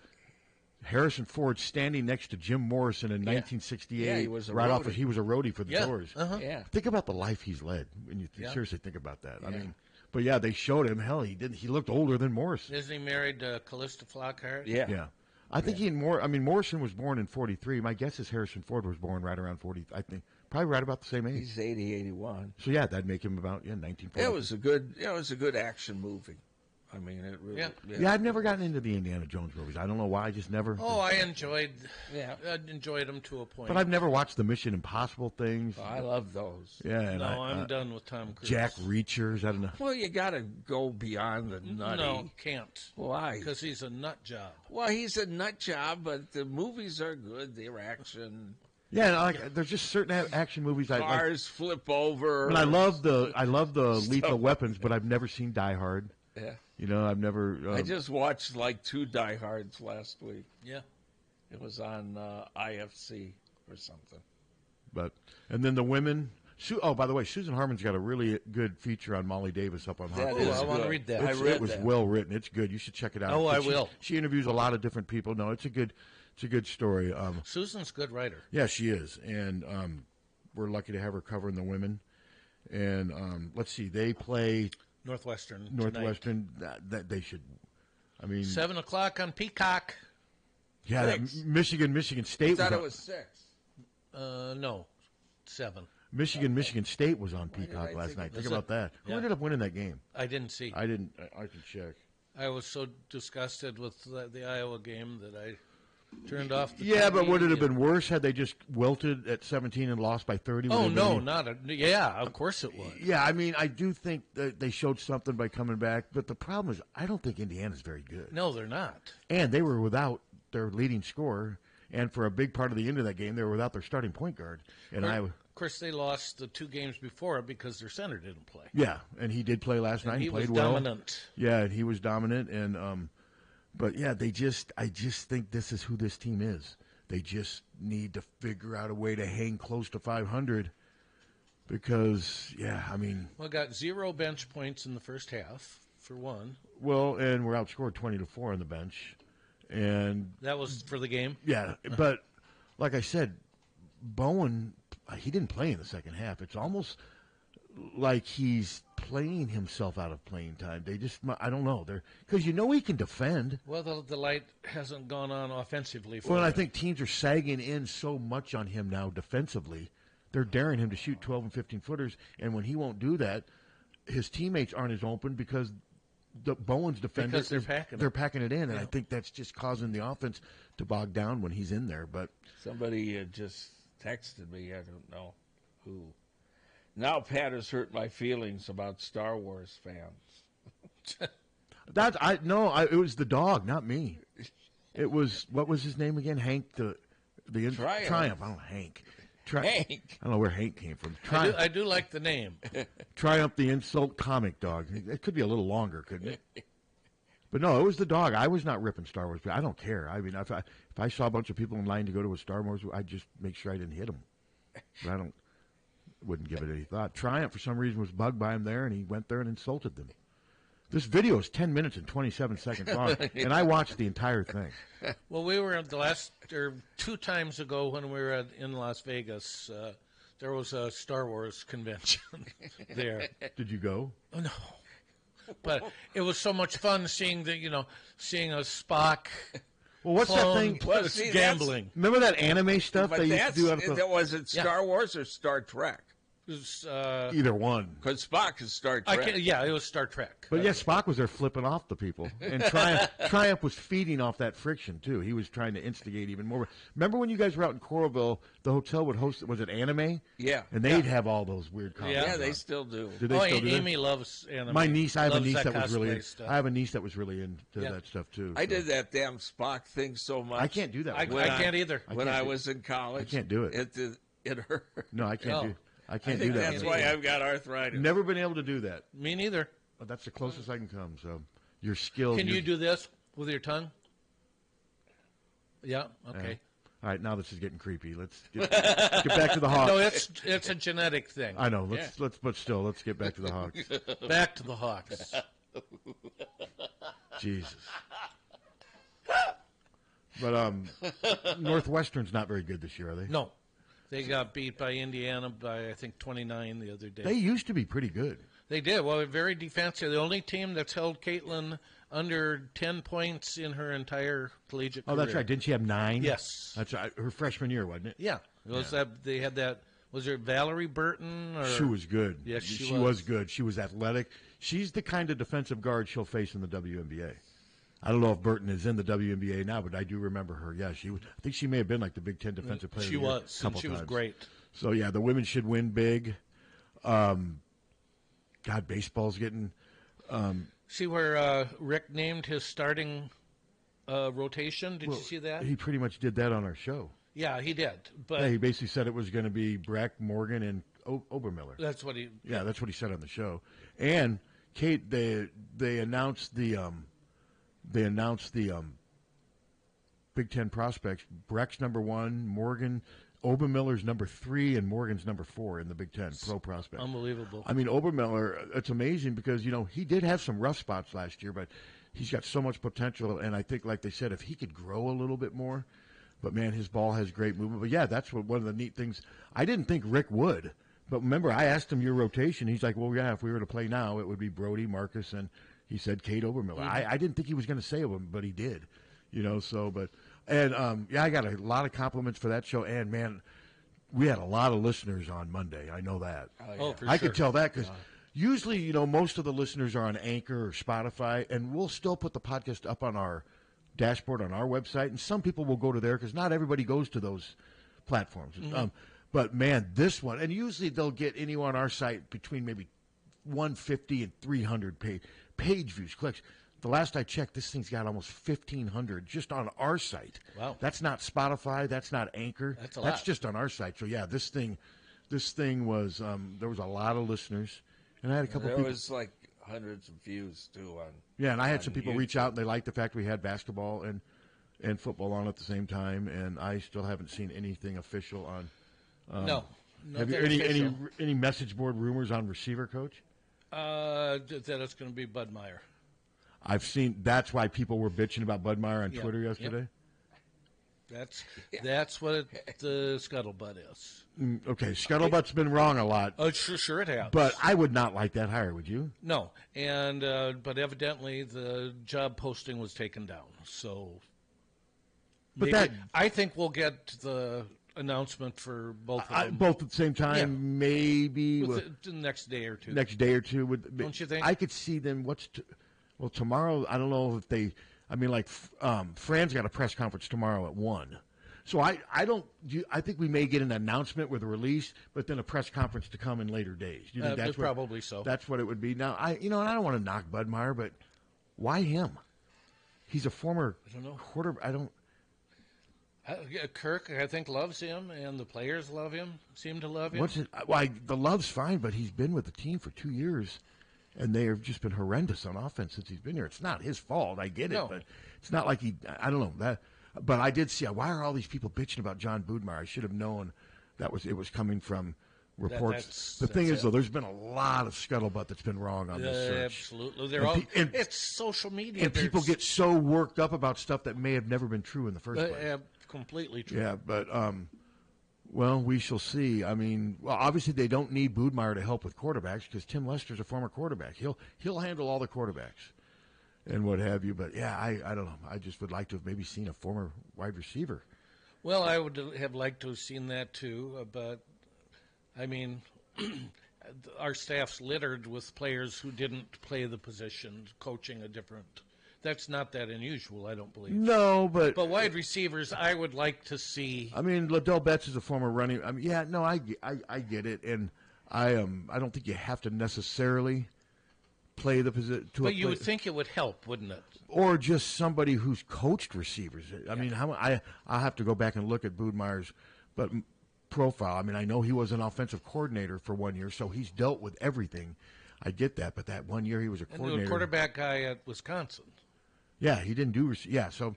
Harrison Ford standing next to Jim Morrison in 1968. Yeah, he was a right off. roadie. He was a roadie for the Yeah. Doors. Uh-huh. Yeah. Think about the life he's led when you Yeah. seriously think about that. I Yeah. mean, but yeah, they showed him. Hell, he didn't. He looked older than Morrison. Isn't he married to Callista Flockhart? Yeah. Yeah. I think Morrison was born in 43. My guess is Harrison Ford was born right around 40. I think probably right about the same age. He's 80, 81. So yeah, that'd make him about 1940. It was a good action movie. I mean, it really. Yeah. Yeah, I've never gotten into the Indiana Jones movies. I don't know why. I just never. Oh, I enjoyed them to a point. But I've never watched the Mission Impossible things. I love those. Yeah, and No, I'm done with Tom Cruise. Jack Reachers. I don't know. Well, you got to go beyond the nutty. No, can't. Why? Because he's a nut job. Well, he's a nut job, but the movies are good. They're action. Yeah, there's just certain action movies I like. Cars flip over. And I love the Lethal Weapons, but I've never seen Die Hard. Yeah. You know, I've never. I just watched like 2 Die Hards last week. Yeah. It was on IFC or something. And then the women. Oh, by the way, Susan Harmon's got a really good feature on Molly Davis up on That HawkFanatic. is I wanna good. read that. I read It was that. well written. It's good. You should check it out. Oh, I She- will. She interviews a lot of different people. No, it's a good story. Susan's a good writer. Yeah, she is, and we're lucky to have her covering the women. And let's see, they play Northwestern. Northwestern, that they should. I mean, 7 o'clock on Peacock. Yeah, Michigan State. I thought it was 6. No, 7. Michigan State was on Peacock last night. Think about that. Yeah. Who ended up winning that game? I didn't see. I didn't. I can check. I was so disgusted with the Iowa game that I turned off the Yeah, TV. but would it have been worse had they just wilted at 17 and lost by 30? Oh, no, not a... Yeah, of course it would. Yeah, I mean, I do think that they showed something by coming back, but the problem is I don't think Indiana's very good. No, they're not. And they were without their leading scorer, and for a big part of the end of that game, they were without their starting point guard. And Of course, they lost the 2 games before it because their center didn't play. Yeah, and he did play last night. He played was well. dominant. Yeah, and he was dominant, and but yeah, I just think this is who this team is. They just need to figure out a way to hang close to 500 because, yeah, I mean. Well, got 0 bench points in the first half, for one. Well, and we're outscored 20-4 on the bench. And that was for the game? Yeah, but like I said, Bowen, he didn't play in the second half. It's almost like he's playing himself out of playing time. They just, I don't know, because he can defend. Well, the light hasn't gone on offensively for him. him. I think teams are sagging in so much on him now defensively. They're daring him to shoot 12 and 15 footers, and when he won't do that, his teammates aren't as open because Bowen's defenders, they're packing it in, and I think that's just causing the offense to bog down when he's in there. But somebody just texted me, I don't know who. Now Pat has hurt my feelings about Star Wars fans. It was the dog, not me. It was, what was his name again? Hank, the Triumph. I don't know, Hank. Hank. I don't know where Hank came from. I do like the name. Triumph, the insult comic dog. It could be a little longer, couldn't it? But no, it was the dog. I was not ripping Star Wars, but I don't care. I mean, if I saw a bunch of people in line to go to a Star Wars, I'd just make sure I didn't hit them. But wouldn't give it any thought. Triumph, for some reason, was bugged by him there, and he went there and insulted them. This video is 10 minutes and 27 seconds long, and I watched the entire thing. Well, we were at 2 times ago when we were in Las Vegas. There was a Star Wars convention there. Did you go? Oh, no. But it was so much fun seeing a Spock. Well, what's clone, that thing? Well, see, gambling. Remember that anime stuff they used to do? Was it Star Wars or Star Trek? It was, either one. Because Spock is Star Trek. It was Star Trek. But Spock was there flipping off the people. And Triumph was feeding off that friction, too. He was trying to instigate even more. Remember when you guys were out in Coralville, the hotel would host, was it anime? Yeah. And they'd have all those weird comics. Yeah, they still do. Do they still do Amy loves anime. My niece, I have a niece that was really into that stuff, too. I did that damn Spock thing so much. I can't do that. I can't either. When I was in college. I can't do it. It hurt. No, I can't do it. I can't do that. That's why I've got arthritis. Never been able to do that. Me neither. But that's the closest I can come. So your skills. Can you do this with your tongue? Yeah. Okay. All right. Now this is getting creepy. Let's get back to the Hawks. No, it's a genetic thing. I know. Let's get back to the Hawks. Back to the Hawks. Jesus. But Northwestern's not very good this year, are they? No. They got beat by Indiana by, I think, 29 the other day. They used to be pretty good. They did. Well, very defensive. The only team that's held Caitlin under 10 points in her entire collegiate career. Oh, that's right. Didn't she have 9? Yes. That's right. Her freshman year, wasn't it? Yeah. They had that. Was it Valerie Burton? Or? She was good. Yes, she was good. She was athletic. She's the kind of defensive guard she'll face in the WNBA. I don't know if Burton is in the WNBA now, but I do remember her. Yeah, she was. I think she may have been like the Big Ten Defensive Player of the Year. She was. She was great. So, yeah, the women should win big. God, baseball's getting see where Rick named his starting rotation? Did you see that? He pretty much did that on our show. Yeah, he did. But yeah, he basically said it was going to be Breck, Morgan, and Obermiller. That's what he. Yeah, that's what he said on the show. And Kate, they announced the Big Ten prospects. Breck's number 1, Morgan, Obermiller's number 3, and Morgan's number 4 in the Big Ten pro prospect. Unbelievable. I mean, Obermiller, it's amazing because, he did have some rough spots last year, but he's got so much potential. And I think, like they said, if he could grow a little bit more, but man, his ball has great movement. But yeah, that's one of the neat things. I didn't think Rick would, But remember, I asked him your rotation. He's like, well, yeah, if we were to play now, it would be Brody, Marcus, and he said Kate Obermiller. I didn't think he was going to say them, but he did. So, but, and, I got a lot of compliments for that show. And, man, we had a lot of listeners on Monday. I know that. For sure. I could tell that because usually, most of the listeners are on Anchor or Spotify, and we'll still put the podcast up on our dashboard on our website. And some people will go to there because not everybody goes to those platforms. But, man, this one, and usually they'll get anyone on our site between maybe 150 and 300 page views, clicks. The last I checked, this thing's got almost 1,500 just on our site. Wow. That's not Spotify. That's not Anchor. That's a lot. That's just on our site. So, yeah, this thing was, there was a lot of listeners. And I had a couple There people. was like hundreds of views, too. And I had some on people YouTube. reach out, and they liked the fact we had basketball and football on at the same time. And I still haven't seen anything official on. No. Have you any message board rumors on receiver coach? That it's going to be Bud Meyer. I've seen. That's why people were bitching about Bud Meyer on Twitter yesterday. That's what the scuttlebutt is. Okay, Scuttlebutt's been wrong a lot. Oh, sure it has. But I would not like that hire, would you? No, and but evidently the job posting was taken down. So, But I think we'll get the announcement for both of them both at the same time, Yeah. maybe the next day or two. next day or two. Don't you think? I could see them. Well, tomorrow. I don't know if they. I mean, like, Fran's got a press conference tomorrow at 1. So I don't. I think we may get an announcement with a release, but then a press conference to come in later days. Do you think that's probably so. That's what it would be. Now, and I don't want to knock Bud Meyer, but why him? He's a former quarterback. I don't. Kirk, I think, loves him, and the players love him. Seem to love him. What's it? Why the love's fine, but he's been with the team for 2 years, and they have just been horrendous on offense since he's been here. It's not his fault. I get it, but it's not like he. I don't know that. But I did see. Why are all these people bitching about John Boudmeyer? I should have known it was coming from reports. The thing is, though, there's been a lot of scuttlebutt that's been wrong on this search. Absolutely, it's social media, and people get so worked up about stuff that may have never been true in the first place. Completely true. Yeah, but well, we shall see. I mean, obviously they don't need Boudmeyer to help with quarterbacks because Tim Lester's a former quarterback. He'll handle all the quarterbacks and what have you. But yeah, I don't know. I just would like to have maybe seen a former wide receiver. Well, I would have liked to have seen that too, but I mean, our staff's littered with players who didn't play the position, coaching a different. That's not that unusual, I don't believe. No, but wide receivers, I would like to see. I mean, Liddell Betts is a former running. I mean, yeah, no, I get it, and I don't think you have to necessarily play the position. But you would think it would help, wouldn't it? Or just somebody who's coached receivers. I mean, I'll have to go back and look at Boudmeyer's profile. I mean, I know he was an offensive coordinator for 1 year, so he's dealt with everything. I get that, but that 1 year he was a coordinator. And the quarterback guy at Wisconsin. Yeah, he didn't do.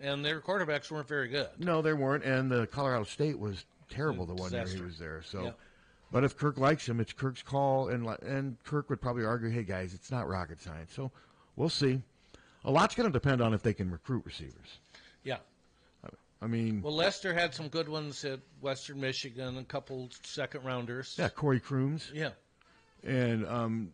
And their quarterbacks weren't very good. No, they weren't. And the Colorado State was terrible the 1 year he was there. So, but if Kirk likes him, it's Kirk's call, and Kirk would probably argue, "Hey guys, it's not rocket science." So, we'll see. A lot's going to depend on if they can recruit receivers. Yeah. I mean, well, Lester had some good ones at Western Michigan, a couple second rounders. Yeah, Corey Crooms. Yeah. And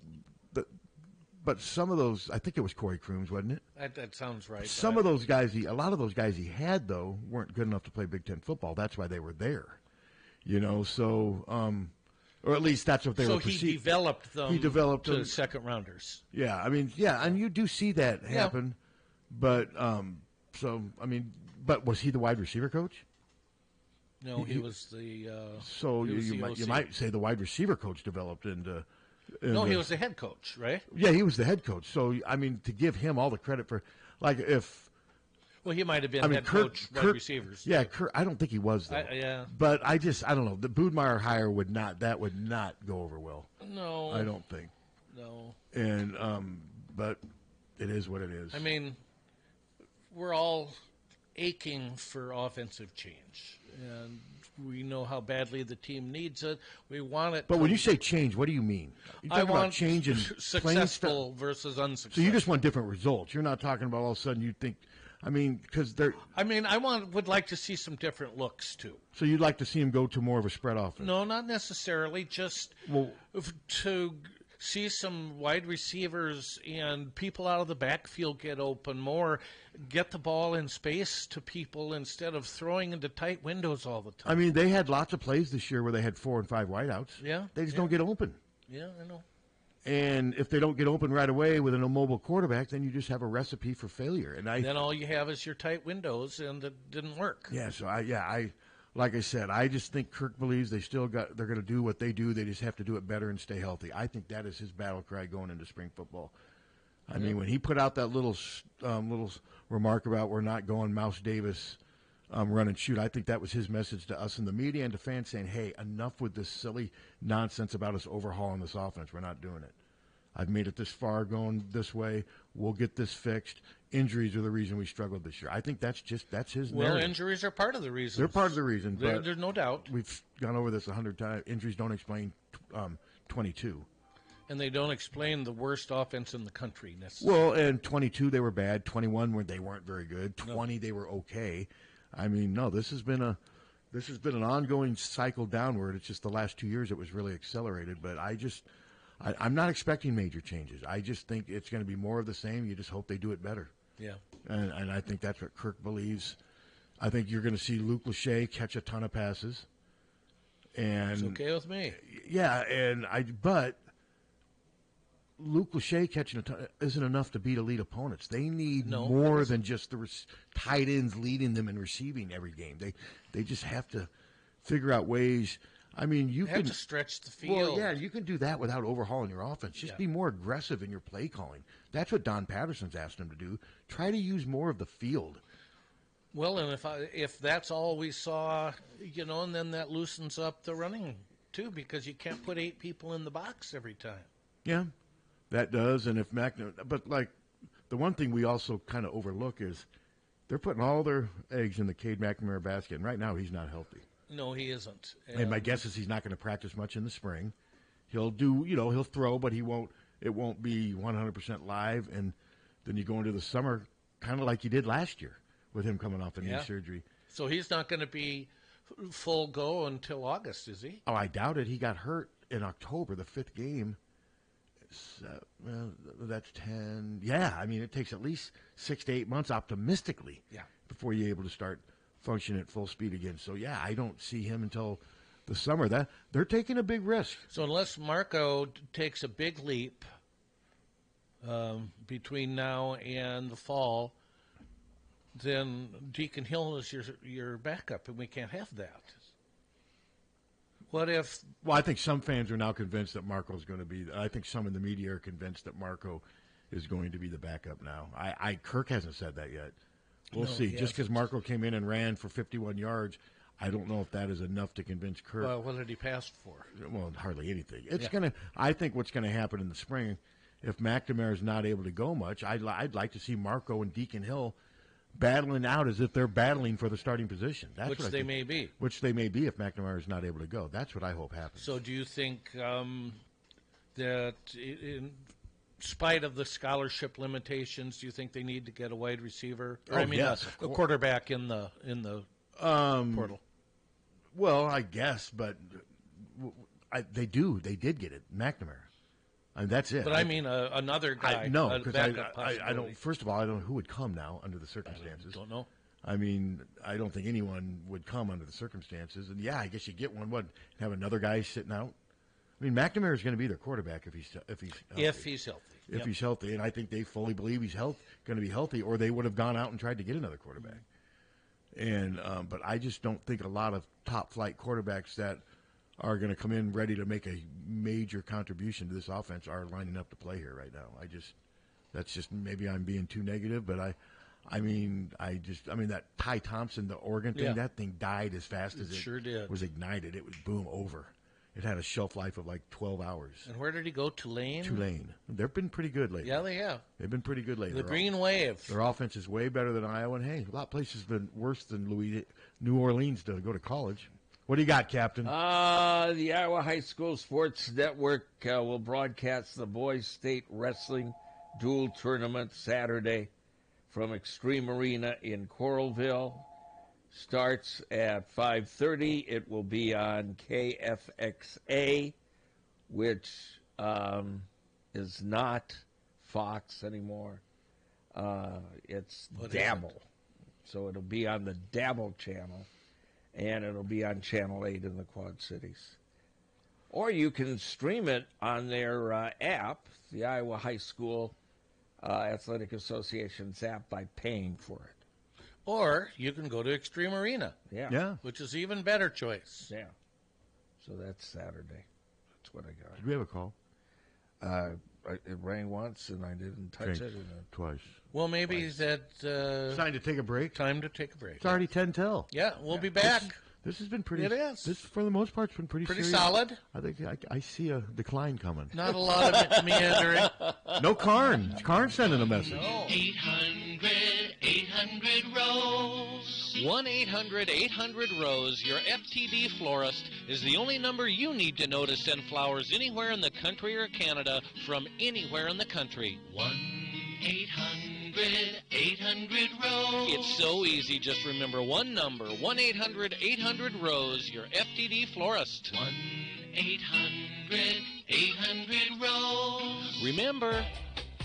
but some of those, I think it was Corey Crooms, wasn't it? That sounds right. Some of those guys, a lot of those guys he had, though, weren't good enough to play Big Ten football. That's why they were there. So, or at least that's what they were perceived. So he developed them to second rounders. Yeah, I mean, and you do see that happen. But, but was he the wide receiver coach? No, he was the. So you might say the wide receiver coach developed into. No, he was the head coach, right? Yeah, he was the head coach. So, I mean, to give him all the credit for, like, if. Well, he might have been head coach, wide receivers. Yeah, Kirk, I don't think he was, though. Yeah. But I don't know. The Boudmeyer hire would not go over well. No. I don't think. No. And, but it is what it is. I mean, we're all aching for offensive change. And we know how badly the team needs it. We want it. But when you say change, what do you mean? I want about change in successful versus unsuccessful. So you just want different results. You're not talking about all of a sudden you think I mean, because they're. I mean, would like to see some different looks too. So you'd like to see him go to more of a spread offense? No, not necessarily. Just to see some wide receivers and people out of the backfield get open more, get the ball in space to people instead of throwing into tight windows all the time. I mean, they had lots of plays this year where they had 4 and 5 wideouts. Yeah, they just don't get open. Yeah, I know. And if they don't get open right away with an immobile quarterback, then you just have a recipe for failure. And then all you have is your tight windows, and it didn't work. Yeah. So like I said, I just think Kirk believes they're going to do what they do. They just have to do it better and stay healthy. I think that is his battle cry going into spring football. I mean, when he put out that little remark about we're not going Mouse Davis run and shoot, I think that was his message to us in the media and to fans saying, hey, enough with this silly nonsense about us overhauling this offense. We're not doing it. I've made it this far going this way. We'll get this fixed. Injuries are the reason we struggled this year. I think that's his narrative. Well, injuries are part of the reason. They're part of the reason. There's no doubt. We've gone over this 100 times. Injuries don't explain 22. And they don't explain the worst offense in the country necessarily. Well, and 22 they were bad. 21 they weren't very good. 20 they were okay. I mean, no, this has been an ongoing cycle downward. It's just the last 2 years it was really accelerated. But I'm not expecting major changes. I just think it's going to be more of the same. You just hope they do it better. Yeah. And I think that's what Kirk believes. I think you're going to see Luke Lachey catch a ton of passes. And it's okay with me. Yeah, but Luke Lachey catching a ton isn't enough to beat elite opponents. They need more than just the tight ends leading them and receiving every game. They just have to figure out ways. I mean, you have to stretch the field. Well, yeah, you can do that without overhauling your offense. Just be more aggressive in your play calling. That's what Don Patterson's asked him to do. Try to use more of the field. Well, and if that's all we saw, and then that loosens up the running too, because you can't put 8 people in the box every time. Yeah, that does. And if but like the one thing we also kind of overlook is they're putting all their eggs in the Cade McNamara basket, and right now he's not healthy. No, he isn't. And my guess is he's not going to practice much in the spring. He'll do, he'll throw, but it won't be 100% live. And then you go into the summer kind of like you did last year with him coming off the knee surgery. So he's not going to be full go until August, is he? Oh, I doubt it. He got hurt in October, the 5th game. That's 10. Yeah, I mean, it takes at least 6 to 8 months optimistically before you're able to start function at full speed again. So, yeah, I don't see him until the summer. That they're taking a big risk. So unless Marco takes a big leap between now and the fall, then Deacon Hill is your backup, and we can't have that. What if... Well, I think some fans are now convinced that Marco's going to be... I think some in the media are convinced that Marco is going to be the backup now. Kirk hasn't said that yet. We'll see. Just because Marco came in and ran for 51 yards, I don't know if that is enough to convince Kirk. Well, what did he pass for? Well, hardly anything. I think what's going to happen in the spring, if McNamara is not able to go much, I'd like to see Marco and Deacon Hill battling out as if they're battling for the starting position. Which they may be. Which they may be if McNamara is not able to go. That's what I hope happens. So do you think that in spite of the scholarship limitations, do you think they need to get a wide receiver? Yes, a quarterback in the portal? Well, I guess, but they do. They did get it, McNamara. I mean, that's it. But another guy. No, because I don't. First of all, I don't know who would come now under the circumstances. I don't know. I mean, I don't think anyone would come under the circumstances. And yeah, I guess you get one. What, have another guy sitting out? I mean, McNamara is going to be their quarterback if he's healthy. If he's healthy, and I think they fully believe he's going to be healthy, or they would have gone out and tried to get another quarterback. And but I just don't think a lot of top flight quarterbacks that are going to come in ready to make a major contribution to this offense are lining up to play here right now. That's just maybe I'm being too negative, but I mean that Ty Thompson, the Oregon thing, that thing died as fast as it sure did. Was ignited. It was boom over. It had a shelf life of like 12 hours. And where did he go? Tulane? Tulane. They've been pretty good lately. Yeah, they have. They've been pretty good lately. The Green Wave. Their offense is way better than Iowa. And, hey, a lot of places have been worse than New Orleans to go to college. What do you got, Captain? The Iowa High School Sports Network will broadcast the Boys State Wrestling Dual Tournament Saturday from Extreme Arena in Coralville. Starts at 5:30. It will be on KFXA, which is not Fox anymore. It's Dabble. So it'll be on the Dabble channel, and it'll be on Channel 8 in the Quad Cities. Or you can stream it on their app, the Iowa High School Athletic Association's app, by paying for it. Or you can go to Extreme Arena. Yeah. Which is even better choice. Yeah. So that's Saturday. That's what I got. Did we have a call? It rang once, and I didn't touch it. Twice. Well, maybe that... Time to take a break? Time to take a break. It's already 10 till. Yeah, we'll be back. This has been pretty... It is. This, for the most part, has been pretty serious. Solid. I think I see a decline coming. Not a lot of meandering. No Karn. Karn's sending a message. No. 800-800-ROSE. 1-800-800-ROSE. Your FTD florist is the only number you need to know to send flowers anywhere in the country or Canada from anywhere in the country. 1-800-800-ROSE. It's so easy. Just remember one number. 1-800-800-ROSE. Your FTD florist. 1-800-800-ROSE. Remember...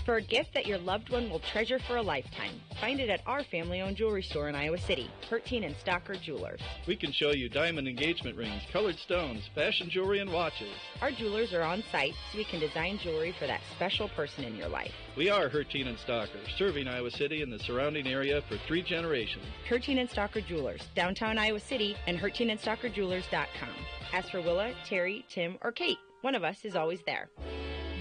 For a gift that your loved one will treasure for a lifetime, find it at our family-owned jewelry store in Iowa City, Harty and Stocker Jewelers. We can show you diamond engagement rings, colored stones, fashion jewelry, and watches. Our jewelers are on site, so we can design jewelry for that special person in your life. We are Harty and Stocker, serving Iowa City and the surrounding area for 3 generations. Harty and Stocker Jewelers, downtown Iowa City, and HartyandStockerJewelers.com. Ask for Willa, Terry, Tim, or Kate. One of us is always there.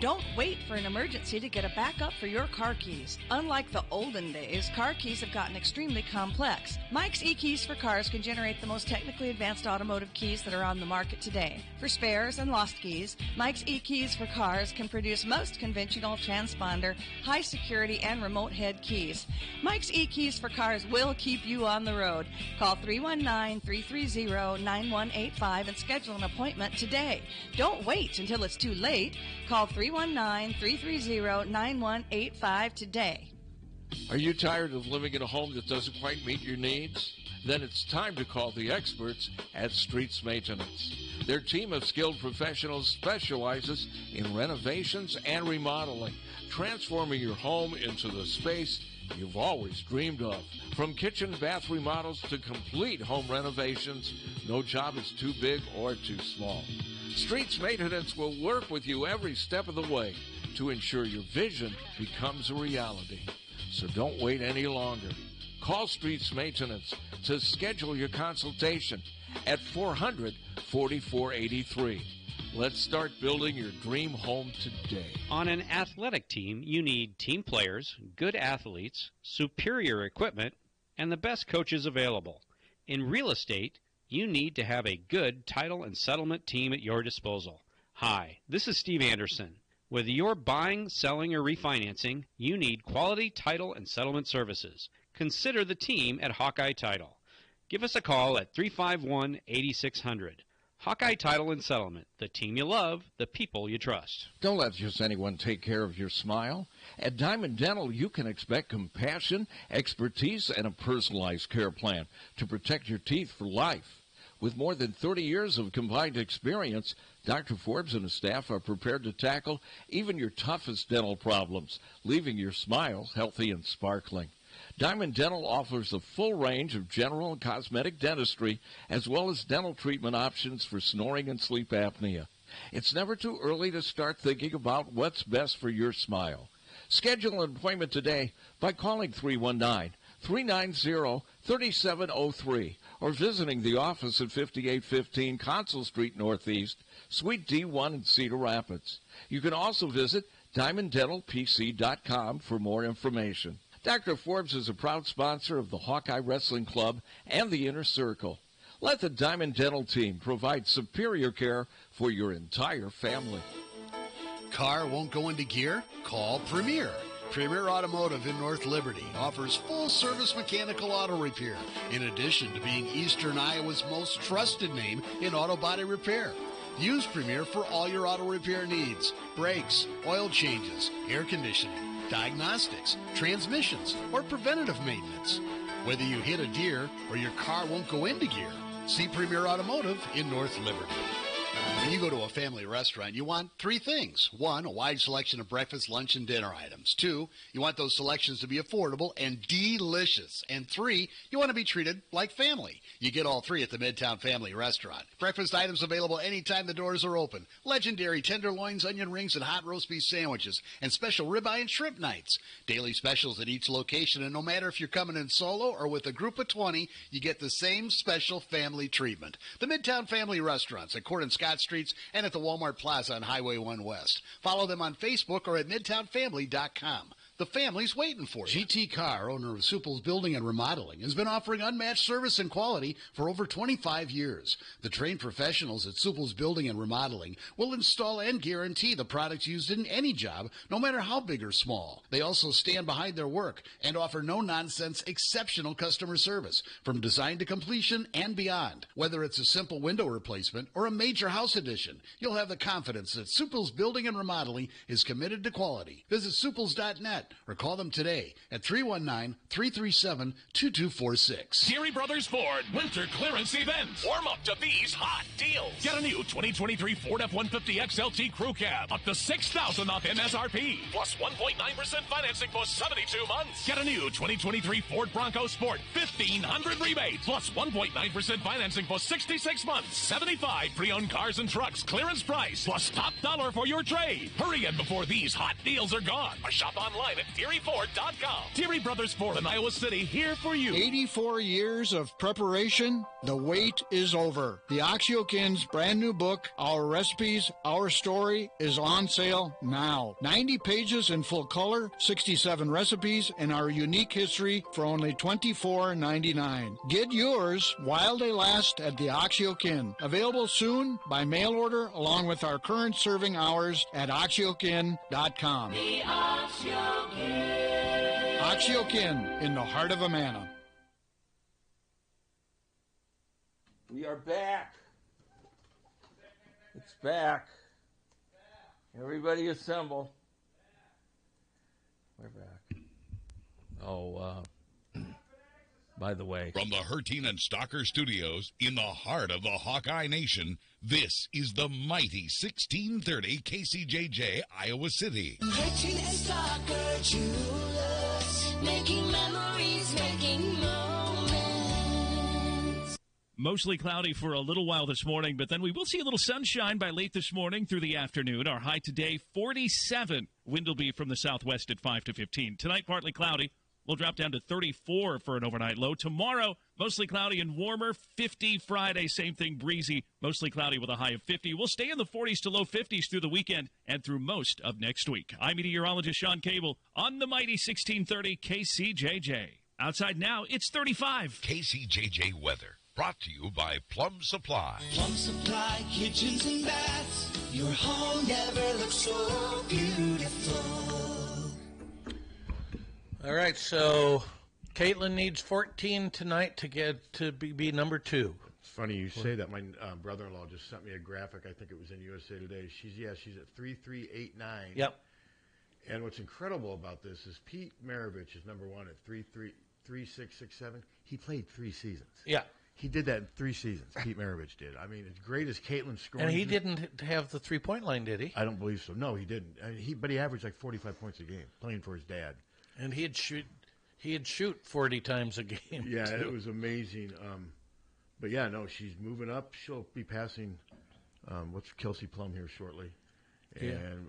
Don't wait for an emergency to get a backup for your car keys. Unlike the olden days, car keys have gotten extremely complex. Mike's eKeys for Cars can generate the most technically advanced automotive keys that are on the market today. For spares and lost keys, Mike's eKeys for Cars can produce most conventional transponder, high security, and remote head keys. Mike's eKeys for Cars will keep you on the road. Call 319-330-9185 and schedule an appointment today. Don't wait until it's too late. Call 319-330-9185 today. Are you tired of living in a home that doesn't quite meet your needs? Then it's time to call the experts at Streets Maintenance. Their team of skilled professionals specializes in renovations and remodeling, transforming your home into the space you've always dreamed of. From kitchen and bath remodels to complete home renovations, no job is too big or too small. Streets Maintenance will work with you every step of the way to ensure your vision becomes a reality. So don't wait any longer. Call Streets Maintenance to schedule your consultation at 400-4483. Let's start building your dream home today. On an athletic team, you need team players, good athletes, superior equipment, and the best coaches available. In real estate, you need to have a good title and settlement team at your disposal. Hi, this is Steve Anderson. Whether you're buying, selling, or refinancing, you need quality title and settlement services. Consider the team at Hawkeye Title. Give us a call at 351-8600. Hawkeye Title and Settlement, the team you love, the people you trust. Don't let just anyone take care of your smile. At Diamond Dental, you can expect compassion, expertise, and a personalized care plan to protect your teeth for life. With more than 30 years of combined experience, Dr. Forbes and his staff are prepared to tackle even your toughest dental problems, leaving your smile healthy and sparkling. Diamond Dental offers a full range of general and cosmetic dentistry, as well as dental treatment options for snoring and sleep apnea. It's never too early to start thinking about what's best for your smile. Schedule an appointment today by calling 319-390-3703 or visiting the office at 5815 Consul Street Northeast, Suite D1 in Cedar Rapids. You can also visit DiamondDentalPC.com for more information. Dr. Forbes is a proud sponsor of the Hawkeye Wrestling Club and the Inner Circle. Let the Diamond Dental team provide superior care for your entire family. Car won't go into gear? Call Premier. Premier Automotive in North Liberty offers full-service mechanical auto repair, in addition to being Eastern Iowa's most trusted name in auto body repair. Use Premier for all your auto repair needs: brakes, oil changes, air conditioning, diagnostics, transmissions, or preventative maintenance. Whether you hit a deer or your car won't go into gear, see Premier Automotive in North Liberty. When you go to a family restaurant, you want three things. One, a wide selection of breakfast, lunch, and dinner items. Two, you want those selections to be affordable and delicious. And three, you want to be treated like family. You get all three at the Midtown Family Restaurant. Breakfast items available anytime the doors are open. Legendary tenderloins, onion rings, and hot roast beef sandwiches. And special ribeye and shrimp nights. Daily specials at each location. And no matter if you're coming in solo or with a group of 20, you get the same special family treatment. The Midtown Family Restaurants at Court and Scott Streets and at the Walmart Plaza on Highway 1 West. Follow them on Facebook or at MidtownFamily.com. The family's waiting for you. GT Carr, owner of Supple's Building and Remodeling, has been offering unmatched service and quality for over 25 years. The trained professionals at Supple's Building and Remodeling will install and guarantee the products used in any job, no matter how big or small. They also stand behind their work and offer no-nonsense, exceptional customer service from design to completion and beyond. Whether it's a simple window replacement or a major house addition, you'll have the confidence that Supple's Building and Remodeling is committed to quality. Visit Supples.net or call them today at 319-337-2246. Deary Brothers Ford Winter Clearance Event. Warm up to these hot deals. Get a new 2023 Ford F-150 XLT Crew Cab up to $6,000 off MSRP. Plus 1.9% financing for 72 months. Get a new 2023 Ford Bronco Sport $1,500 rebate. Plus 1.9% financing for 66 months. 75 pre-owned cars and trucks clearance price. Plus top dollar for your trade. Hurry in before these hot deals are gone. Or shop online at DearyFord.com. Deary Brothers Ford in Iowa City, here for you. 84 years of preparation. The wait is over. The Oxyokin's brand new book, Our Recipes, Our Story, is on sale now. 90 pages in full color, 67 recipes, and our unique history for only $24.99. Get yours while they last at the Oxyokin. Available soon by mail order along with our current serving hours at Oxyokin.com. The Oxyokin. Oxyokin in the heart of Amana. We are back. It's back. Everybody assemble. We're back. Oh, by the way. From the Harty and Stalker Studios in the heart of the Hawkeye Nation, this is the mighty 1630 KCJJ, Iowa City. Harty and Stalker Jewelers, making memories, making moments. Mostly cloudy for a little while this morning, but then we will see a little sunshine by late this morning through the afternoon. Our high today, 47. Wind will be from the southwest at 5 to 15. Tonight, partly cloudy. We'll drop down to 34 for an overnight low. Tomorrow, mostly cloudy and warmer. 50 Friday, same thing, breezy. Mostly cloudy with a high of 50. We'll stay in the 40s to low 50s through the weekend and through most of next week. I'm meteorologist Sean Cable on the mighty 1630 KCJJ. Outside now, it's 35. KCJJ weather. Brought to you by Plum Supply. Plum Supply, kitchens and baths. Your home never looks so beautiful. All right, so Caitlin needs 14 tonight to get to be number 2. It's funny you say that. My brother-in-law just sent me a graphic. I think it was in USA Today. She's at 3389. Yep. And what's incredible about this is Pete Maravich is number 1 at 3667. He played 3 seasons. Yeah. He did that in 3 seasons. Pete Maravich did. I mean, as great as Caitlin scoring. And he didn't have the 3-point line, did he? I don't believe so. No, he didn't. But he averaged like 45 points a game playing for his dad. And he'd shoot 40 times a game. Yeah, too. It was amazing. But yeah, no, she's moving up. She'll be passing what's Kelsey Plum here shortly. Yeah. And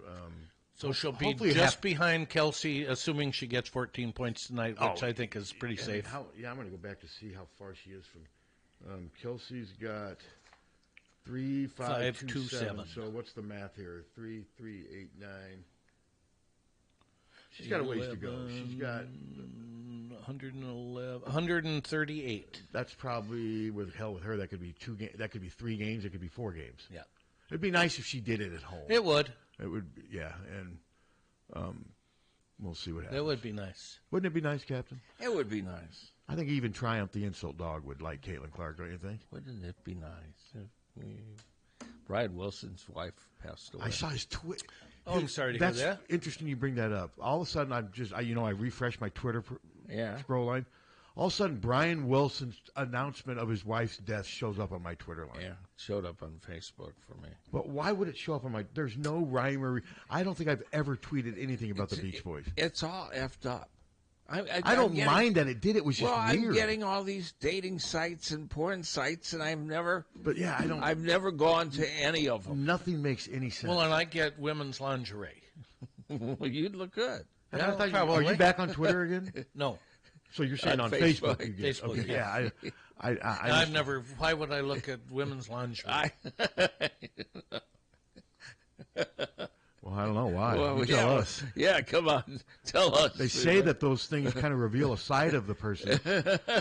so she'll be just behind Kelsey, assuming she gets 14 points tonight, which I think is pretty safe. I'm going to go back to see how far she is from. Kelsey's got 3,527. So what's the math here? 3,389. She's got a ways to go. She's got 111, 138. That's probably with her. That could be 2 games. That could be 3 games. It could be 4 games. Yeah, it'd be nice if she did it at home. It would. It would. Yeah, and we'll see what happens. That would be nice. Wouldn't it be nice, Captain? It would be nice. I think even Triumph the Insult Dog would like Caitlin Clark, don't you think? Wouldn't it be nice? Brian Wilson's wife passed away. I saw his tweet. Oh, I'm sorry to That's hear that. interesting you bring that up. All of a sudden, I refresh my Twitter scroll line. All of a sudden, Brian Wilson's announcement of his wife's death shows up on my Twitter line. Yeah, showed up on Facebook for me. But why would it show up on my? There's no rhyme or. I don't think I've ever tweeted anything about the Beach Boys. It's all effed up. I don't mind that it did. It was just weird. I'm getting all these dating sites and porn sites, and I've never. But yeah, I don't. I've never gone to any of them. Nothing makes any sense. Well, and I get women's lingerie. Well, you'd look good. Yeah, are you back on Twitter again? No. So you're saying on Facebook? You get, Facebook, okay, yeah. I've never. Why would I look at women's lingerie? Well, I don't know why. Well, tell us. Yeah, come on, tell us. They say that those things kind of reveal a side of the person,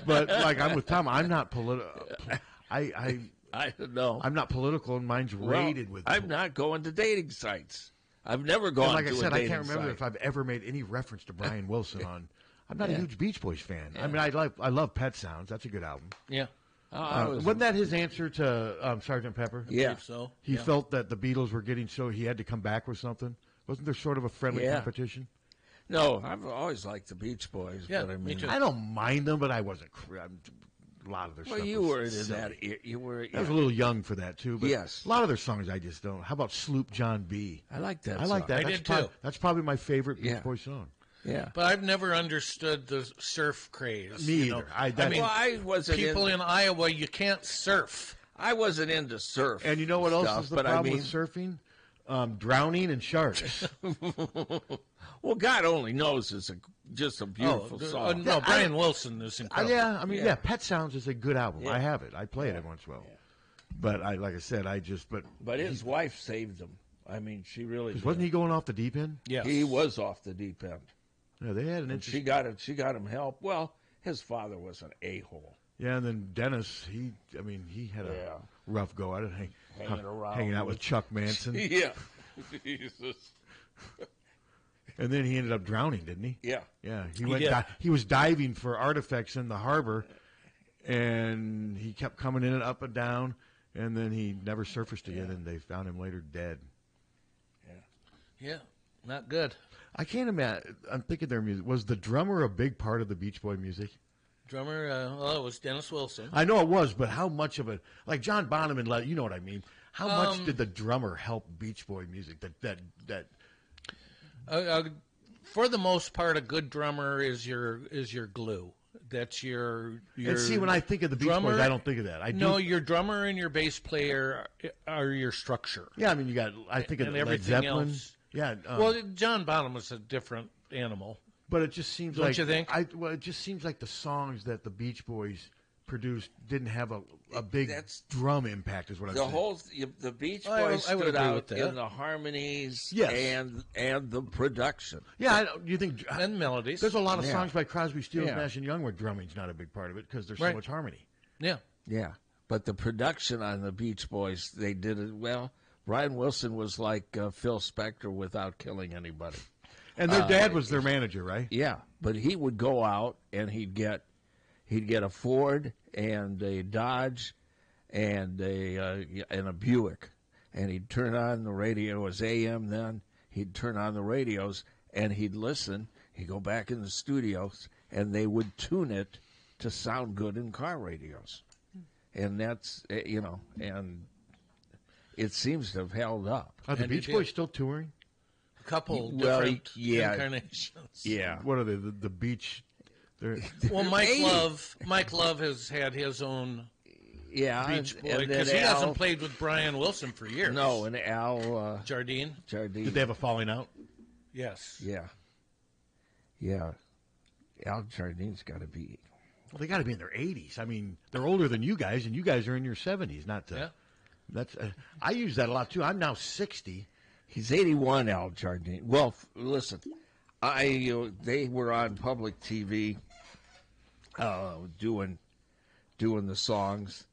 but like I'm with Tom, I'm not political. I don't know. I'm not political, and mine's rated with. I'm not going to dating sites. I've never gone. And like to I said, a I can't remember site. if I've ever made any reference to Brian Wilson on. I'm not a Yeah. huge Beach Boys fan. Yeah. I mean, I love Pet Sounds. That's a good album. Yeah. Wasn't that his answer to Sgt. Pepper? I believe so. He Yeah. felt that the Beatles were getting so he had to come back with something. Wasn't there sort of a friendly competition? No, I've always liked the Beach Boys. Yeah, but I me mean, too. I don't mind them, but I wasn't. A lot of their Well, stuff. you was were in silly. that. You were. I was a little young for that too. But Yes. a lot of their songs I just don't. How about Sloop John B? I like that. I like song. that. I That's did prob- too. That's probably my favorite Beach Yeah. Boys song. Yeah. But I've never understood the surf craze. Me you know? either. I mean, Well, I wasn't people in Iowa, you can't surf. I wasn't into surf. And you know what else stuff, is the but problem I mean, with surfing? Drowning and sharks. well, God only knows it's just a beautiful song. No, Brian Wilson is incredible. Yeah, I mean, Pet Sounds is a good album. I have it. I play it every once in a while. But like I said, But his wife saved him. I mean, she really. Because wasn't he going off the deep end? Yes. He was off the deep end. Yeah, they had an And interesting. she got him help. Well, his father was an a-hole. Yeah, and then Dennis, he had a rough go at it, hanging out with Chuck Manson. Yeah. Jesus. And then he ended up drowning, didn't he? Yeah. Yeah, did. He was diving for artifacts in the harbor, and he kept coming in and up and down, and then he never surfaced again, and they found him later dead. Yeah, not good. I can't imagine. I'm thinking their music. Was the drummer a big part of the Beach Boy music? Drummer, it was Dennis Wilson. I know it was, but how much of it? Like John Bonham and you know what I mean. How much did the drummer help Beach Boy music? That For the most part, a good drummer is your glue. That's your. And see, when I think of the Beach drummer, Boys, I don't think of that. Your drummer and your bass player are your structure. Yeah, I mean, you got. I think of and Led everything Zeppelin. else. Yeah. Well, John Bonham was a different animal. But it just seems Don't like you think? it just seems like the songs that the Beach Boys produced didn't have a big drum impact. Is what I'm saying. The Beach I Boys would stood agree out with that. in the harmonies Yes. and the production. Yeah, you think and melodies. There's a lot of Yeah. songs by Crosby, Stills, Yeah. Nash and Young where drumming's not a big part of it because there's so Right. much harmony. Yeah. Yeah, but the production on the Beach Boys, they did it well. Brian Wilson was like Phil Spector without killing anybody. And their dad was their manager, right? Yeah, but he would go out and he'd get a Ford and a Dodge and a Buick, and he'd turn on the radio. It was AM then. He'd turn on the radios and he'd listen. He'd go back in the studios and they would tune it to sound good in car radios, and that's and it seems to have held up. Are the And Beach it Boys did. still touring? Couple Well, different yeah. incarnations. Yeah. What are they? The Beach? They're Well, Mike Love has had his own Yeah, Beach Boy and then because he Al- hasn't played with Brian Wilson for years. No, and Al Jardine. Did they have a falling out? Yes. Yeah. Al Jardine's got to be. Well, they got to be in their 80s. I mean, they're older than you guys, and you guys are in your 70s. That's. I use that a lot too. I'm now 60. He's 81, Al Jardine. Well, listen, they were on public TV, doing the songs,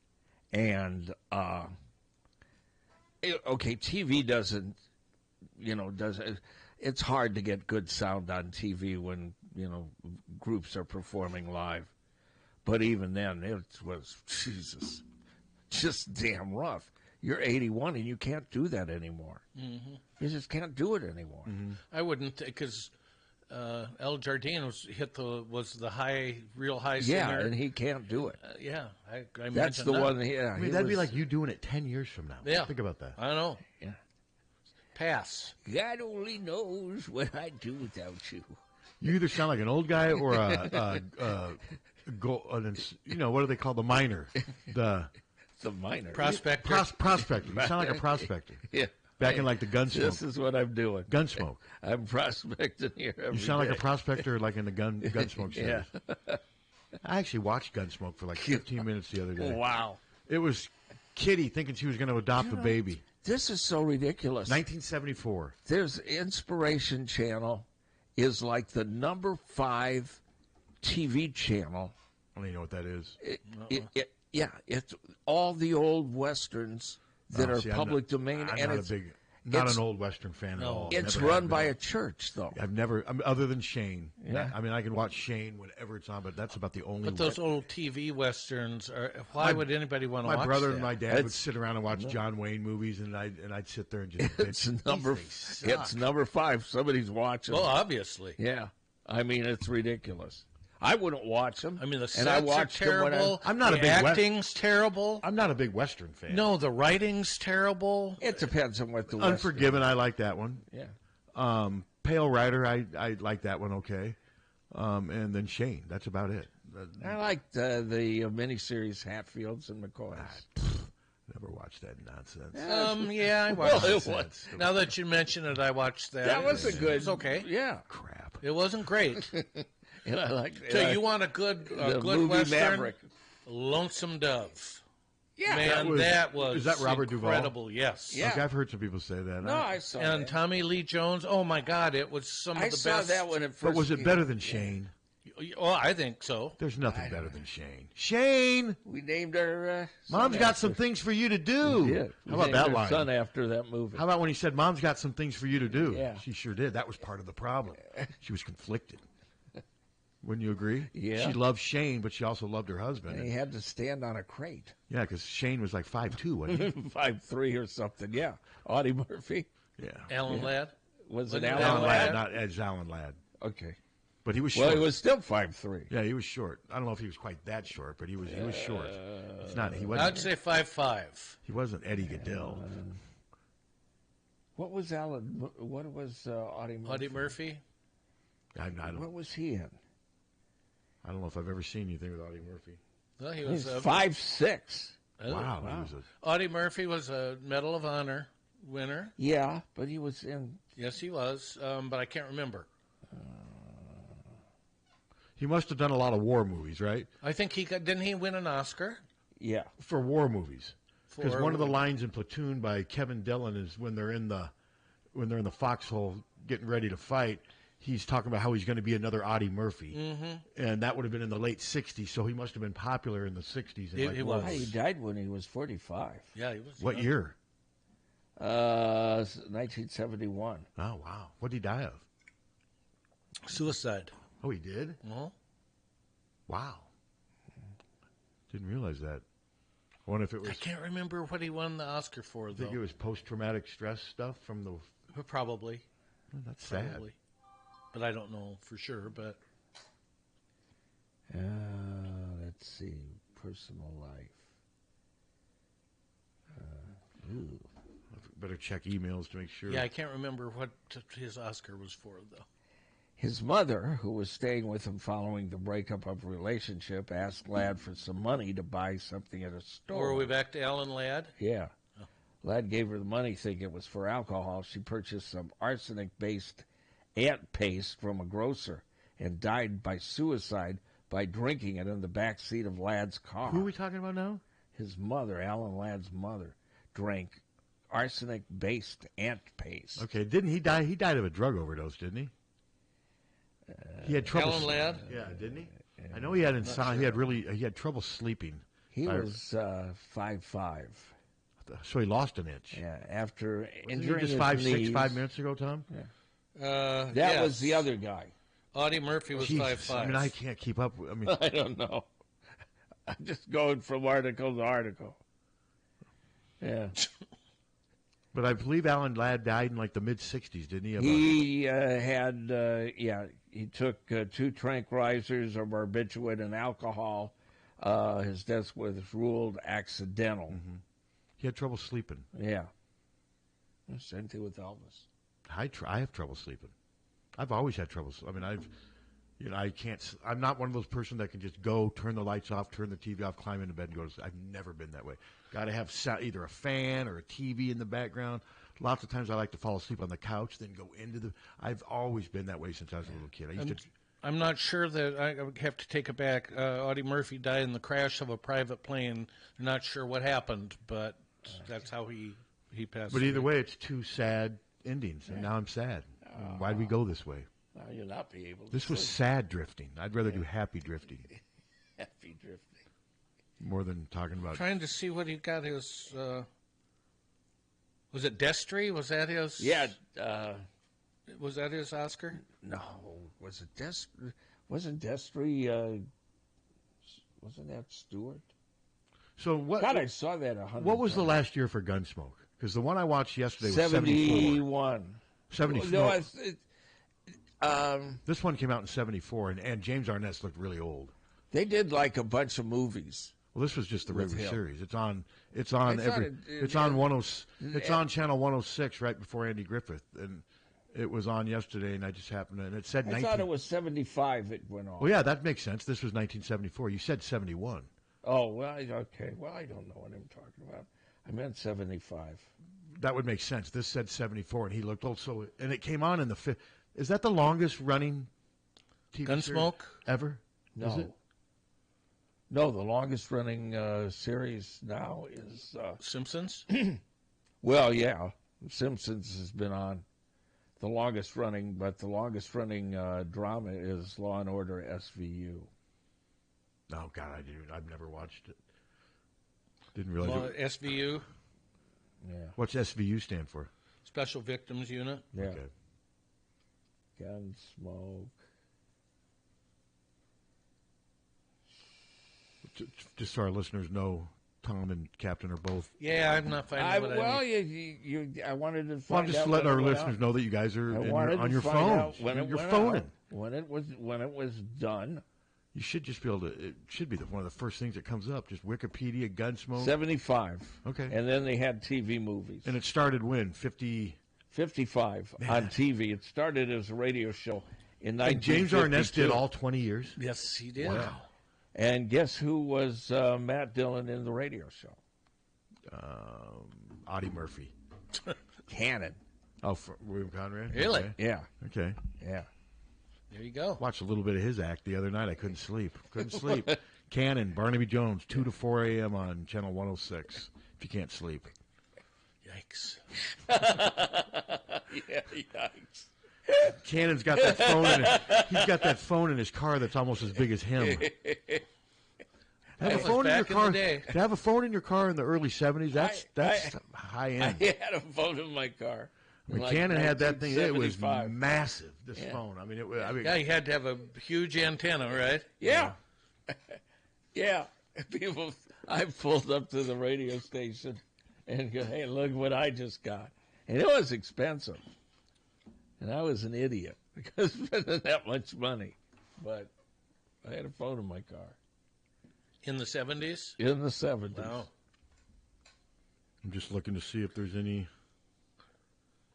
and TV doesn't. It's hard to get good sound on TV when groups are performing live, but even then it was just damn rough. You're 81, and you can't do that anymore. Mm-hmm. You just can't do it anymore. I wouldn't, because El Jardine was the real high singer. Yeah, and he can't do it. Yeah, I That's imagine the that. one. Yeah, I mean, that'd be like you doing it 10 years from now. Yeah. Think about that. I know. Yeah. Pass. God only knows what I'd do without you. You either sound like an old guy or what do they call the miner? The miner. Prospector. Prospector. You sound like a prospector. Yeah. Back in like the Gunsmoke. This is what I'm doing. Gunsmoke. I'm prospecting here every You sound like day. a prospector like in the Gunsmoke series. Yeah. I actually watched Gunsmoke for like 15 minutes the other day. Wow. It was Kitty thinking she was going to adopt a baby. This is so ridiculous. 1974. There's Inspiration Channel is like the number 5 TV channel. I don't even know what that is. It's all the old Westerns that are public domain. I'm and not it's, not an old Western fan at all. It's Never run have by been. a church, though. I've never, other than Shane. Yeah. I mean, I can watch Shane whenever it's on, but that's about the only But those old TV westerns are. Why would anybody want to watch My brother that? and my dad would sit around and watch John Wayne movies, and I'd sit there and just. It's number 5. Somebody's watching. Well, obviously. Yeah. I mean, it's ridiculous. I wouldn't watch them. I mean, the and sets I are watched them when terrible. I'm not the a big acting's terrible. I'm not a big Western fan. No, the writing's terrible. It depends on what the Unforgiven, I like that one. Yeah. Pale Rider, I like that one. Okay. And then Shane. That's about it. I liked the miniseries Hatfields and McCoys. Never watched that nonsense. Yeah, I watched Well, it. it was. Now that you mention it, I watched that. That was a good. It was okay. Yeah. Crap. It wasn't great. And I like. So you want a good movie Western? Maverick. Lonesome Dove. Yeah, Man, that was is that Robert Duvall? incredible. Yes. Yeah. Okay, I've heard some people say that. No, I saw And that. Tommy Lee Jones. Oh my God, it was some of I the saw best. that when it first. But was it came. better than Shane? Oh, I think so. There's nothing better than Shane. Shane! We named our. Mom's got some things for you to do. Yeah. How about that line? Son after that movie. How about when he said, Mom's got some things for you to do? Yeah. She sure did. That was part of the problem. She was conflicted. Wouldn't you agree? Yeah. She loved Shane, but she also loved her husband. And he had to stand on a crate. Yeah, because Shane was like 5'2", wasn't he? 5'3" or something. Yeah. Audie Murphy. Yeah. Alan Ladd. Was it Wasn't it Alan Alan Ladd? Ladd, not Ed's Alan Ladd. Okay. But he was short. Well, he was still 5'3". Yeah, he was short. I don't know if he was quite that short, but he was short. It's not. He wasn't. I'd say 5'5". He wasn't Eddie Goodell. What was Alan? What was Audie Murphy? Audie Murphy. I don't. What was he in? I don't know if I've ever seen anything with Audie Murphy. Well, he He's was 5'6". Wow. He was Audie Murphy was a Medal of Honor winner. Yeah, but he was in. Yes, he was, but I can't remember. he must have done a lot of war movies, right? I think didn't he win an Oscar? Yeah. For war movies. Because For- one of the lines in Platoon by Kevin Dillon is when they're in the foxhole getting ready to fight. He's talking about how he's going to be another Audie Murphy, and that would have been in the late '60s. So he must have been popular in the '60s. He was. He died when he was 45. Yeah, he was. What year? 1971. Oh wow! What did he die of? Suicide. Oh, he did. Uh-huh. Wow! Didn't realize that. I wonder if it was. I can't remember what he won the Oscar for, I though. think it was post-traumatic stress stuff from the. Probably. Oh, that's sad. Probably. But I don't know for sure. But Let's see. Personal life. Better check emails to make sure. yeah, I can't remember what his Oscar was for, though. His mother, who was staying with him following the breakup of a relationship, asked Ladd for some money to buy something at a store. Or are we back to Alan Ladd? Yeah. Ladd gave her the money thinking it was for alcohol. She purchased some arsenic-based ant paste from a grocer and died by suicide by drinking it in the back seat of Ladd's car. Who are we talking about now? His mother, Alan Ladd's mother, drank arsenic-based ant paste. Okay, didn't he die? He died of a drug overdose, didn't he? He had trouble. Alan Ladd? Yeah, didn't he? I know he had insomnia. He had trouble sleeping. He was 5'5". So he lost an inch. Yeah, after Wasn't he injuring just his 5'6", knees. 5 minutes ago, Tom? That yes. was the other guy. Audie Murphy was Jesus, 5'5". I mean, I can't keep up. I mean, I don't know. I'm just going from article to article. Yeah. But I believe Alan Ladd died in like the mid-'60s, didn't he? He took 2 tranquilizers, a barbiturate, and alcohol. His death was ruled accidental. Mm-hmm. He had trouble sleeping. Yeah. Same thing with Elvis. I have trouble sleeping. I've always had trouble. I mean, I can't. I'm not one of those person that can just go, turn the lights off, turn the TV off, climb into bed, and go to sleep. I've never been that way. Got to have either a fan or a TV in the background. Lots of times I like to fall asleep on the couch, then go into the. I've always been that way since I was a little kid. I'm not sure that I would have to take it back. Audie Murphy died in the crash of a private plane. I'm not sure what happened, but that's how he passed. But either way, it's 2 sad endings, and now I'm sad. Why'd we go this way? Now you'll not be able to. This was sad drifting. I'd rather do happy drifting. Happy drifting. More than talking about. Trying to see what he got his. Was it Destry? Was that his? Yeah. Was that his Oscar? No. Was it Destry? Wasn't Destry? Wasn't that Stewart? So what? God, I saw that 100. What was the last year for Gunsmoke? Because the one I watched yesterday was 71. 74. No, this one came out in 74, and James Arnett's looked really old. They did like a bunch of movies. Well, this was just the regular series. It's on channel 106 right before Andy Griffith, and it was on yesterday, and I just happened to, and it said I thought it was 75 it went on. Well, yeah, that makes sense. This was 1974. You said 71. Oh, well, okay. Well, I don't know what I'm talking about. I meant 75. That would make sense. This said 74, and he looked old. So, and it came on in the fifth. Is that the longest running TV Gunsmoke series ever? No. Is it? No, the longest running series now is Simpsons. Well, yeah, Simpsons has been on the longest running, but the longest running drama is Law and Order SVU. Oh God, I've never watched it. Didn't realize it. SVU. Yeah. What's SVU stand for? Special Victims Unit. Yeah. Okay. Gunsmoke. Just so our listeners know, Tom and Captain are both. Yeah, I'm not finding I what well, I need. I wanted to find Well, I'm just out letting our when it went listeners out. know that you guys are on your find phones. out when it You're went phoning. out, when it was done. You should just be able to. It should be one of the first things that comes up. Just Wikipedia, Gunsmoke. 75. Okay. And then they had TV movies. And it started when? 50. 55 on TV. It started as a radio show in 1952. And James Arness did all 20 years? Yes, he did. Wow. And guess who was Matt Dillon in the radio show? Audie Murphy. Cannon. Oh, William Conrad? Really? Okay. Yeah. Okay. Yeah. There you go. Watched a little bit of his act the other night. I couldn't sleep. Cannon, Barnaby Jones, 2 to 4 a.m. on Channel 106, if you can't sleep. Yikes. Yeah, yikes. Cannon's got that phone he's got that phone in his car that's almost as big as him. To have a phone in your car in the early 70s, that's high end. I had a phone in my car. When Cannon had that thing, it was massive, this phone. I mean, it was. Yeah, you had to have a huge antenna, right? Yeah. Yeah. People, I pulled up to the radio station and go, hey, look what I just got. And it was expensive. And I was an idiot because spending that much money. But I had a phone in my car. In the 70s? In the 70s. Wow. I'm just looking to see if there's any.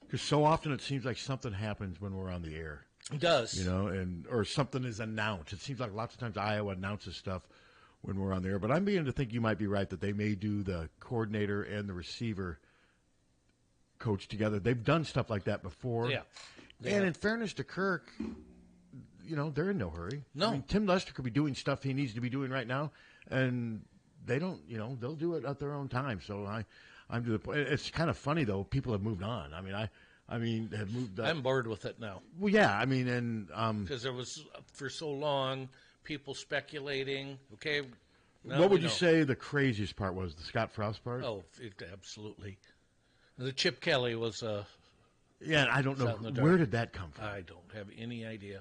Because so often it seems like something happens when we're on the air. It does. You know, or something is announced. It seems like lots of times Iowa announces stuff when we're on the air. But I'm beginning to think you might be right that they may do the coordinator and the receiver coach together. They've done stuff like that before. Yeah. And in fairness to Kirk, you know, they're in no hurry. No. I mean, Tim Lester could be doing stuff he needs to be doing right now, and they don't, you know, they'll do it at their own time. So I'm to the point. It's kind of funny, though. People have moved on. I mean, have moved on. I'm bored with it now. Well, yeah, I mean, and because there was, for so long, people speculating, okay. What would you say the craziest part was? The Scott Frost part? Oh, absolutely. The Chip Kelly was yeah, I don't know. Where did that come from? I don't have any idea.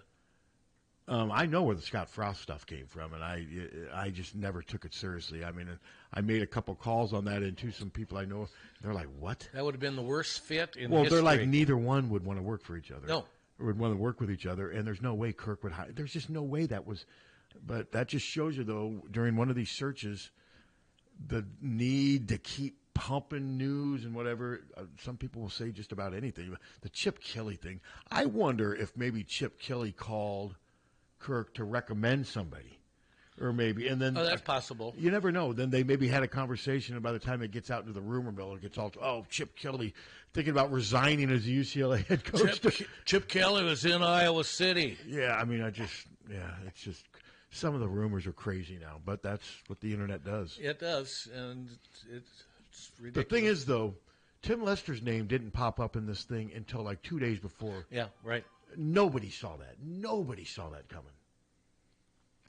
I know where the Scott Frost stuff came from, and I just never took it seriously. I mean, I made a couple calls on that into some people I know. They're like, "What?" That would have been the worst fit in Well, history. they're like, neither one would want to work for each other. No. Or would want to work with each other, and there's no way Kirk would hire. There's just no way that was. But that just shows you, though, during one of these searches, the need to keep pumping news and whatever. Some people will say just about anything. The Chip Kelly thing. I wonder if maybe Chip Kelly called Kirk to recommend somebody, or maybe, and then that's possible. You never know. Then they maybe had a conversation, and by the time it gets out into the rumor mill, it gets all, Chip Kelly thinking about resigning as the UCLA head coach. Chip Kelly was in Iowa City. Yeah, I mean, it's just some of the rumors are crazy now, but that's what the internet does. It does, and it's ridiculous. The thing is, though, Tim Lester's name didn't pop up in this thing until like 2 days before. Yeah, right. Nobody saw that. Nobody saw that coming.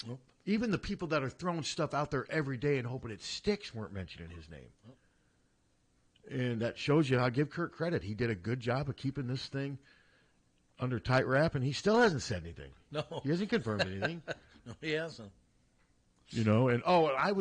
Nope. Even the people that are throwing stuff out there every day and hoping it sticks weren't mentioning his name. Nope. And that shows you, I'll give Kirk credit. He did a good job of keeping this thing under tight wrap, and he still hasn't said anything. No. He hasn't confirmed anything. No, he hasn't. You know, and I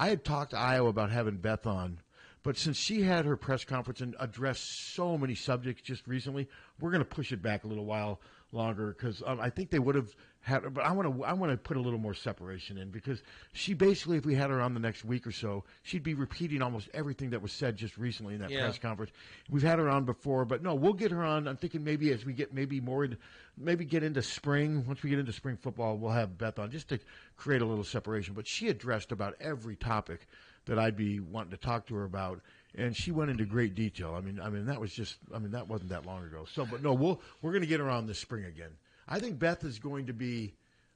had talked to Iowa about having Beth on, but since she had her press conference and addressed so many subjects just recently, we're going to push it back a little while longer because I think they would have had her, but I want to put a little more separation in because she basically, if we had her on the next week or so, she'd be repeating almost everything that was said just recently in that press conference. We've had her on before, but no, we'll get her on. I'm thinking maybe as we get get into spring, once we get into spring football, we'll have Beth on just to create a little separation. But she addressed about every topic that I'd be wanting to talk to her about. And she went into great detail. I mean, that wasn't that long ago. So, but no, we're going to get her on this spring again. I think Beth is going to be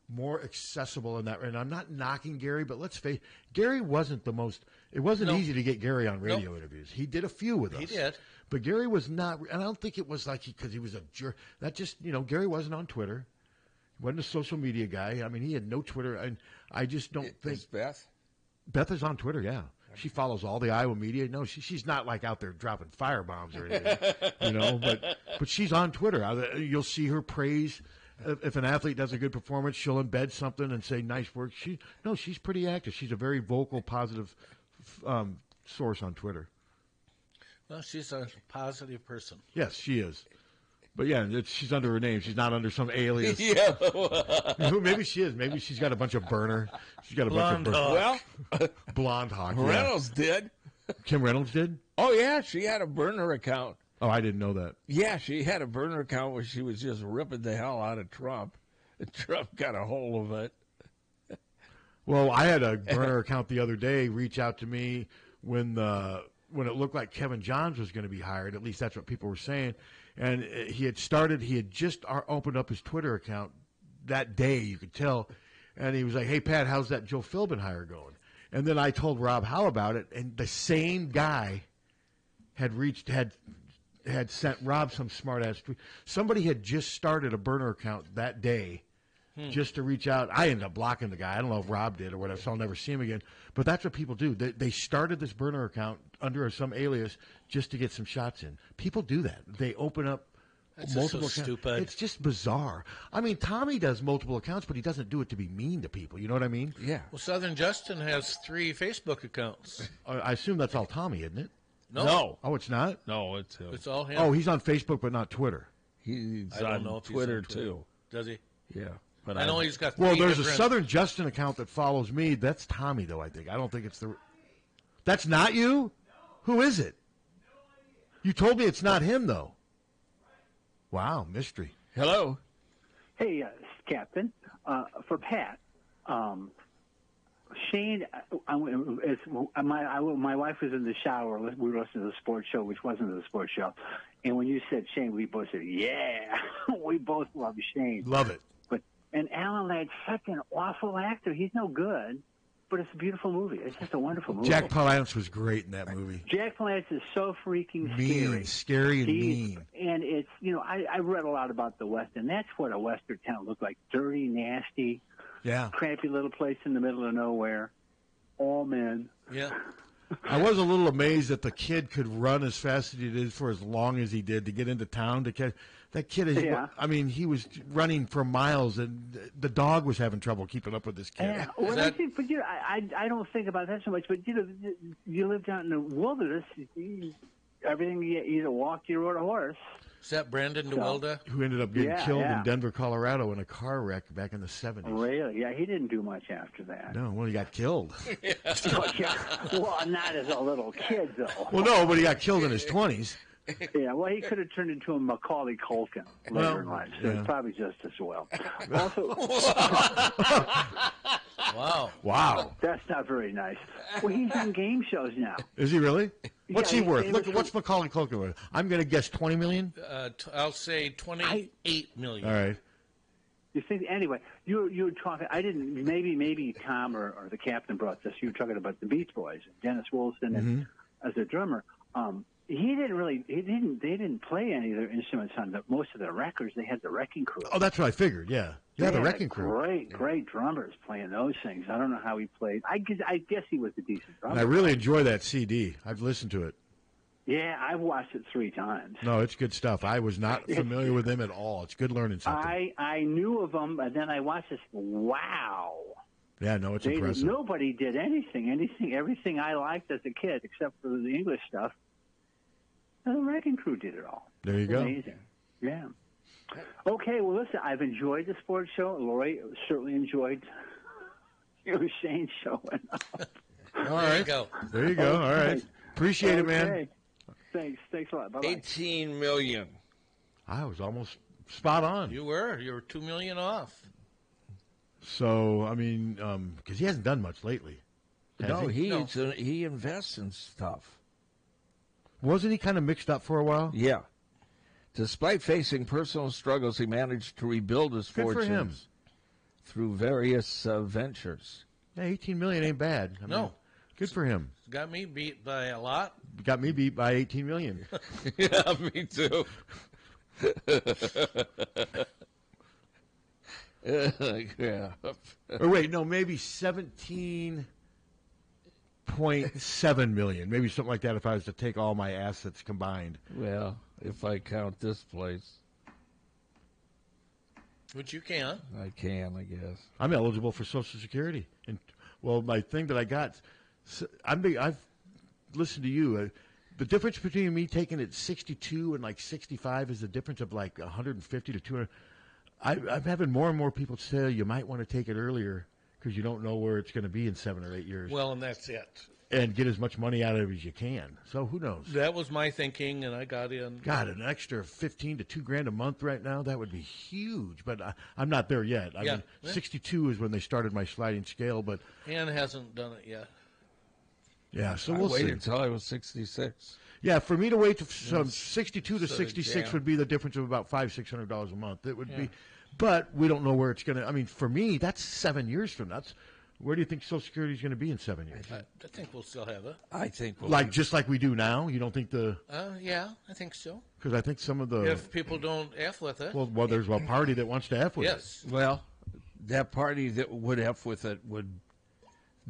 more accessible in that. And I'm not knocking Gary, but let's face, Gary wasn't the most. It wasn't easy to get Gary on radio interviews. He did a few with us. He did, but Gary was not. And I don't think it was like because he was a jerk. That just Gary wasn't on Twitter. He wasn't a social media guy. I mean, he had no Twitter, and I just don't think Is Beth. Beth is on Twitter, yeah. She follows all the Iowa media. No, she's not like out there dropping firebombs or anything, But she's on Twitter. You'll see her praise. If an athlete does a good performance, she'll embed something and say nice work. She's pretty active. She's a very vocal, positive source on Twitter. Well, she's a positive person. Yes, she is. But yeah, she's under her name. She's not under some alias. Yeah. Maybe she is. Maybe she's got a bunch of burner. She's got a Blonde bunch of burner. Hawk. Well, Blonde Hawk. Yeah. Reynolds did. Kim Reynolds did? Oh, yeah, she had a burner account. Oh, I didn't know that. Yeah, she had a burner account where she was just ripping the hell out of Trump. And Trump got a hold of it. Well, I had a burner account the other day reach out to me when it looked like Kevin Johns was going to be hired. At least that's what people were saying. And he had just opened up his Twitter account that day, you could tell. And he was like, hey, Pat, how's that Joe Philbin hire going? And then I told Rob how about it. And the same guy had sent Rob some smart-ass tweet. Somebody had just started a burner account that day just to reach out. I ended up blocking the guy. I don't know if Rob did or whatever, so I'll never see him again. But that's what people do. They started this burner account under some alias just to get some shots in. People do that. They open up multiple accounts. Stupid. It's just bizarre. I mean, Tommy does multiple accounts, but he doesn't do it to be mean to people. You know what I mean? Yeah. Well, Southern Justin has 3 Facebook accounts. I assume that's all Tommy, isn't it? No. Oh, it's not? No, it's all him. Oh, he's on Facebook, but not Twitter. He's I don't on know if he's Twitter, on Twitter. too. Does he? Yeah. But I know he's got. Well, 3 there's a different- Southern Justin account that follows me. That's Tommy, though, I think. I don't think it's the. That's not you? Who is it? You told me it's not him, though. Wow, mystery. Hello. Hey, Captain. For Pat, Shane, my wife was in the shower. We were listening to the sports show, which wasn't the sports show. And when you said Shane, we both said, yeah. We both love Shane. Love it. And Alan Ladd's such an awful actor. He's no good, but it's a beautiful movie. It's just a wonderful movie. Jack Palance was great in that movie. Jack Palance is so freaking scary and mean. And it's, I read a lot about the West, and that's what a Western town looked like. Dirty, nasty, yeah, crappy little place in the middle of nowhere. All men. Yeah. I was a little amazed that the kid could run as fast as he did for as long as he did to get into town. To catch that kid is. Yeah. I mean, he was running for miles, and the dog was having trouble keeping up with this kid. Yeah. Well, I think, but I don't think about that so much. But you lived out in the wilderness. Everything you either walked, you rode a horse. Is that Brandon DeWilde? Who ended up getting killed in Denver, Colorado in a car wreck back in the 70s. Really? Yeah, he didn't do much after that. No, well, he got killed. Well, not as a little kid, though. Well, no, but he got killed in his 20s. Yeah, well, he could have turned into a Macaulay Culkin later in life, so it's probably just as well. Also, Wow. That's not very nice. Well, he's on game shows now. Is he really? What's he worth? famous Look, what's Macaulay Culkin worth? I'm going to guess $20 million. I'll say 28 million. All right. You think anyway? You were talking. I didn't. Maybe Tom or the captain brought this. You were talking about the Beach Boys, Dennis Wilson, and as a drummer. He didn't really. They didn't play any of their instruments on most of their records. They had the Wrecking Crew. Oh, that's what I figured. Yeah, the Wrecking Crew. Great drummers playing those things. I don't know how he played. I guess he was a decent drummer. And I really enjoy that CD. I've listened to it. Yeah, I've watched it 3 times. No, it's good stuff. I was not familiar with them at all. It's good learning something. I knew of them, but then I watched this. Wow. Yeah, no, it's impressive. Nobody did everything I liked as a kid, except for the English stuff. The Wrecking Crew did it all. There you go. Amazing. Yeah. Okay, well, listen, I've enjoyed the sports show. Lori certainly enjoyed your Shane showing up. All right. There you go. All right. Appreciate it, man. Thanks a lot. Bye-bye. 18 million. I was almost spot on. You were 2 million off. So, I mean, because he hasn't done much lately. No, he invests in stuff. Wasn't he kind of mixed up for a while? Yeah. Despite facing personal struggles, he managed to rebuild his fortunes through various ventures. Yeah, 18 million ain't bad. I mean, good for him. Got me beat by a lot. Got me beat by 18 million. Yeah, me too. Yeah. Or wait, no, maybe 17.7 million, maybe something like that. If I was to take all my assets combined. Well, if I count this place, which you can. I can, I guess. I'm eligible for Social Security, and well, my thing that I got, I've listened to you. The difference between me taking it 62 and like 65 is the difference of like 150 to 200. I'm having more and more people say you might want to take it earlier because you don't know where it's going to be in 7 or 8 years. Well, and that's it. And get as much money out of it as you can. So who knows? That was my thinking, and I got in. God, an extra $15 to $2,000 a month right now, that would be huge. But I'm not there yet. I mean, 62 is when they started my sliding scale. But Ann hasn't done it yet. Yeah, so we'll see. I waited until I was 66. Yeah, for me to wait from 62 to 66 would be the difference of about $500-600 a month. It would be, but we don't know where it's going to. I mean, for me, that's 7 years from now. Where do you think Social Security is going to be in 7 years? I think we'll still have it. I think just like we do now. You don't think the? Yeah, I think so. Because I think some of the if people don't F with it. Well, there's a party that wants to F with it. Yes. Well, that party that would F with it would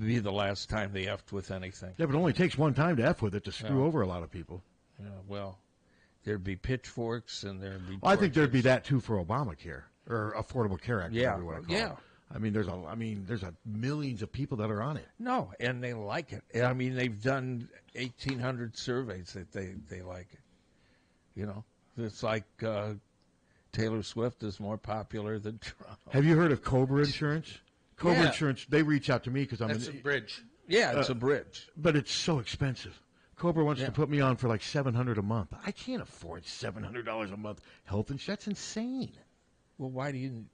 be the last time they F'd with anything. Yeah, but it only takes one time to F with it to screw over a lot of people. Yeah, well, there'd be pitchforks and there'd be. Well, I think there'd be that too for Obamacare or Affordable Care Act. Yeah, it. I mean, there's millions of people that are on it. No, and they like it. I mean, they've done 1,800 surveys that they like it. You know, it's like Taylor Swift is more popular than Trump. Have you heard of Cobra Insurance? Cobra Insurance, they reach out to me because I'm That's a bridge. Yeah, it's a bridge. But it's so expensive. Cobra wants to put me on for like $700 a month. I can't afford $700 a month health insurance. That's insane. Well, why do you?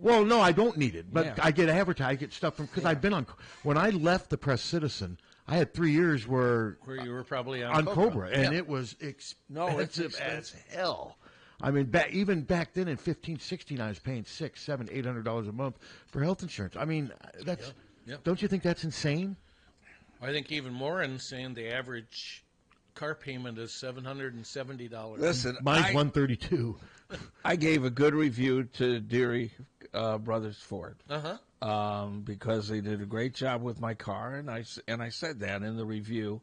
Well, no, I don't need it, but I get advertised. I get stuff from because I've been on. When I left the Press Citizen, I had 3 years where you were probably on Cobra, and it was expensive as hell. I mean, even back then in 15, 16, I was paying $600, $700, $800 a month for health insurance. I mean, that's don't you think that's insane? I think even more insane. The average car payment is $770. Listen, mine's $132. I gave a good review to Deary Brothers Ford. Because they did a great job with my car, and I said that in the review.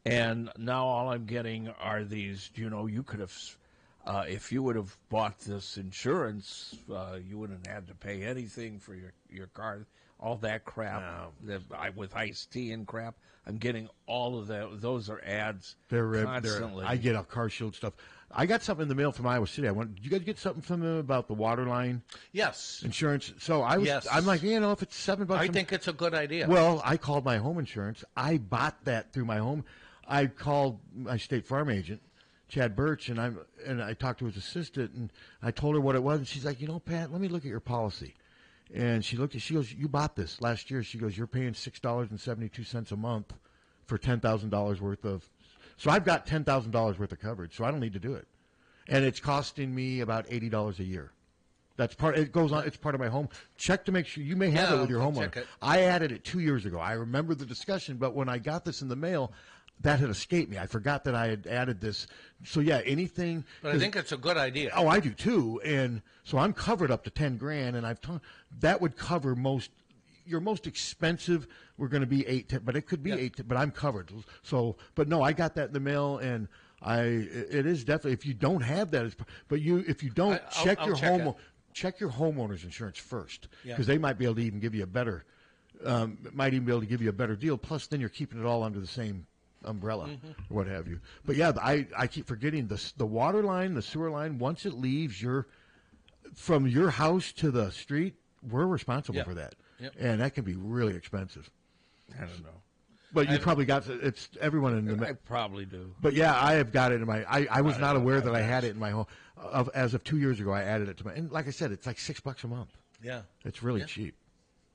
And now all I'm getting are these. You could have, if you would have bought this insurance, you wouldn't have had to pay anything for your car. All that crap with iced tea and crap. I'm getting all of that. Those are ads constantly. I get a Car Shield stuff. I got something in the mail from Iowa City. Did you guys get something from them about the water line? Yes. Insurance. So I'm like, if it's $7, I think it's a good idea. Well, I called my home insurance. I bought that through my home. I called my State Farm agent, Chad Birch, and I talked to his assistant, and I told her what it was, and she's like, Pat, let me look at your policy. And she goes, you bought this last year. She goes, you're paying $6.72 a month for $10,000 worth of. So I've got $10,000 worth of coverage, so I don't need to do it. And it's costing me about $80 a year. That's part. It goes on. It's part of my home. Check to make sure you may have it with your homeowner. I added it 2 years ago. I remember the discussion, but when I got this in the mail, that had escaped me. I forgot that I had added this. So yeah, anything. But I think it's a good idea. Oh, I do too. And so I'm covered up to $10,000, and that would cover most. Your most expensive, we're going to be 8, but it could be 8, but I'm covered. So, but no, I got that in the mail, and it is definitely, if you don't have that, if you don't, check your homeowner's insurance first, because they might be able to even give you a better, deal. Plus, then you're keeping it all under the same umbrella, or what have you. But yeah, I keep forgetting the water line, the sewer line. Once it leaves from your house to the street, we're responsible for that. And that can be really expensive. I don't know. But you probably got it's everyone in the. I probably do. But yeah, I have got it in my. I was not aware that I had it in my home. As of 2 years ago, I added it to my. And like I said, it's like $6 a month. Yeah, it's really cheap,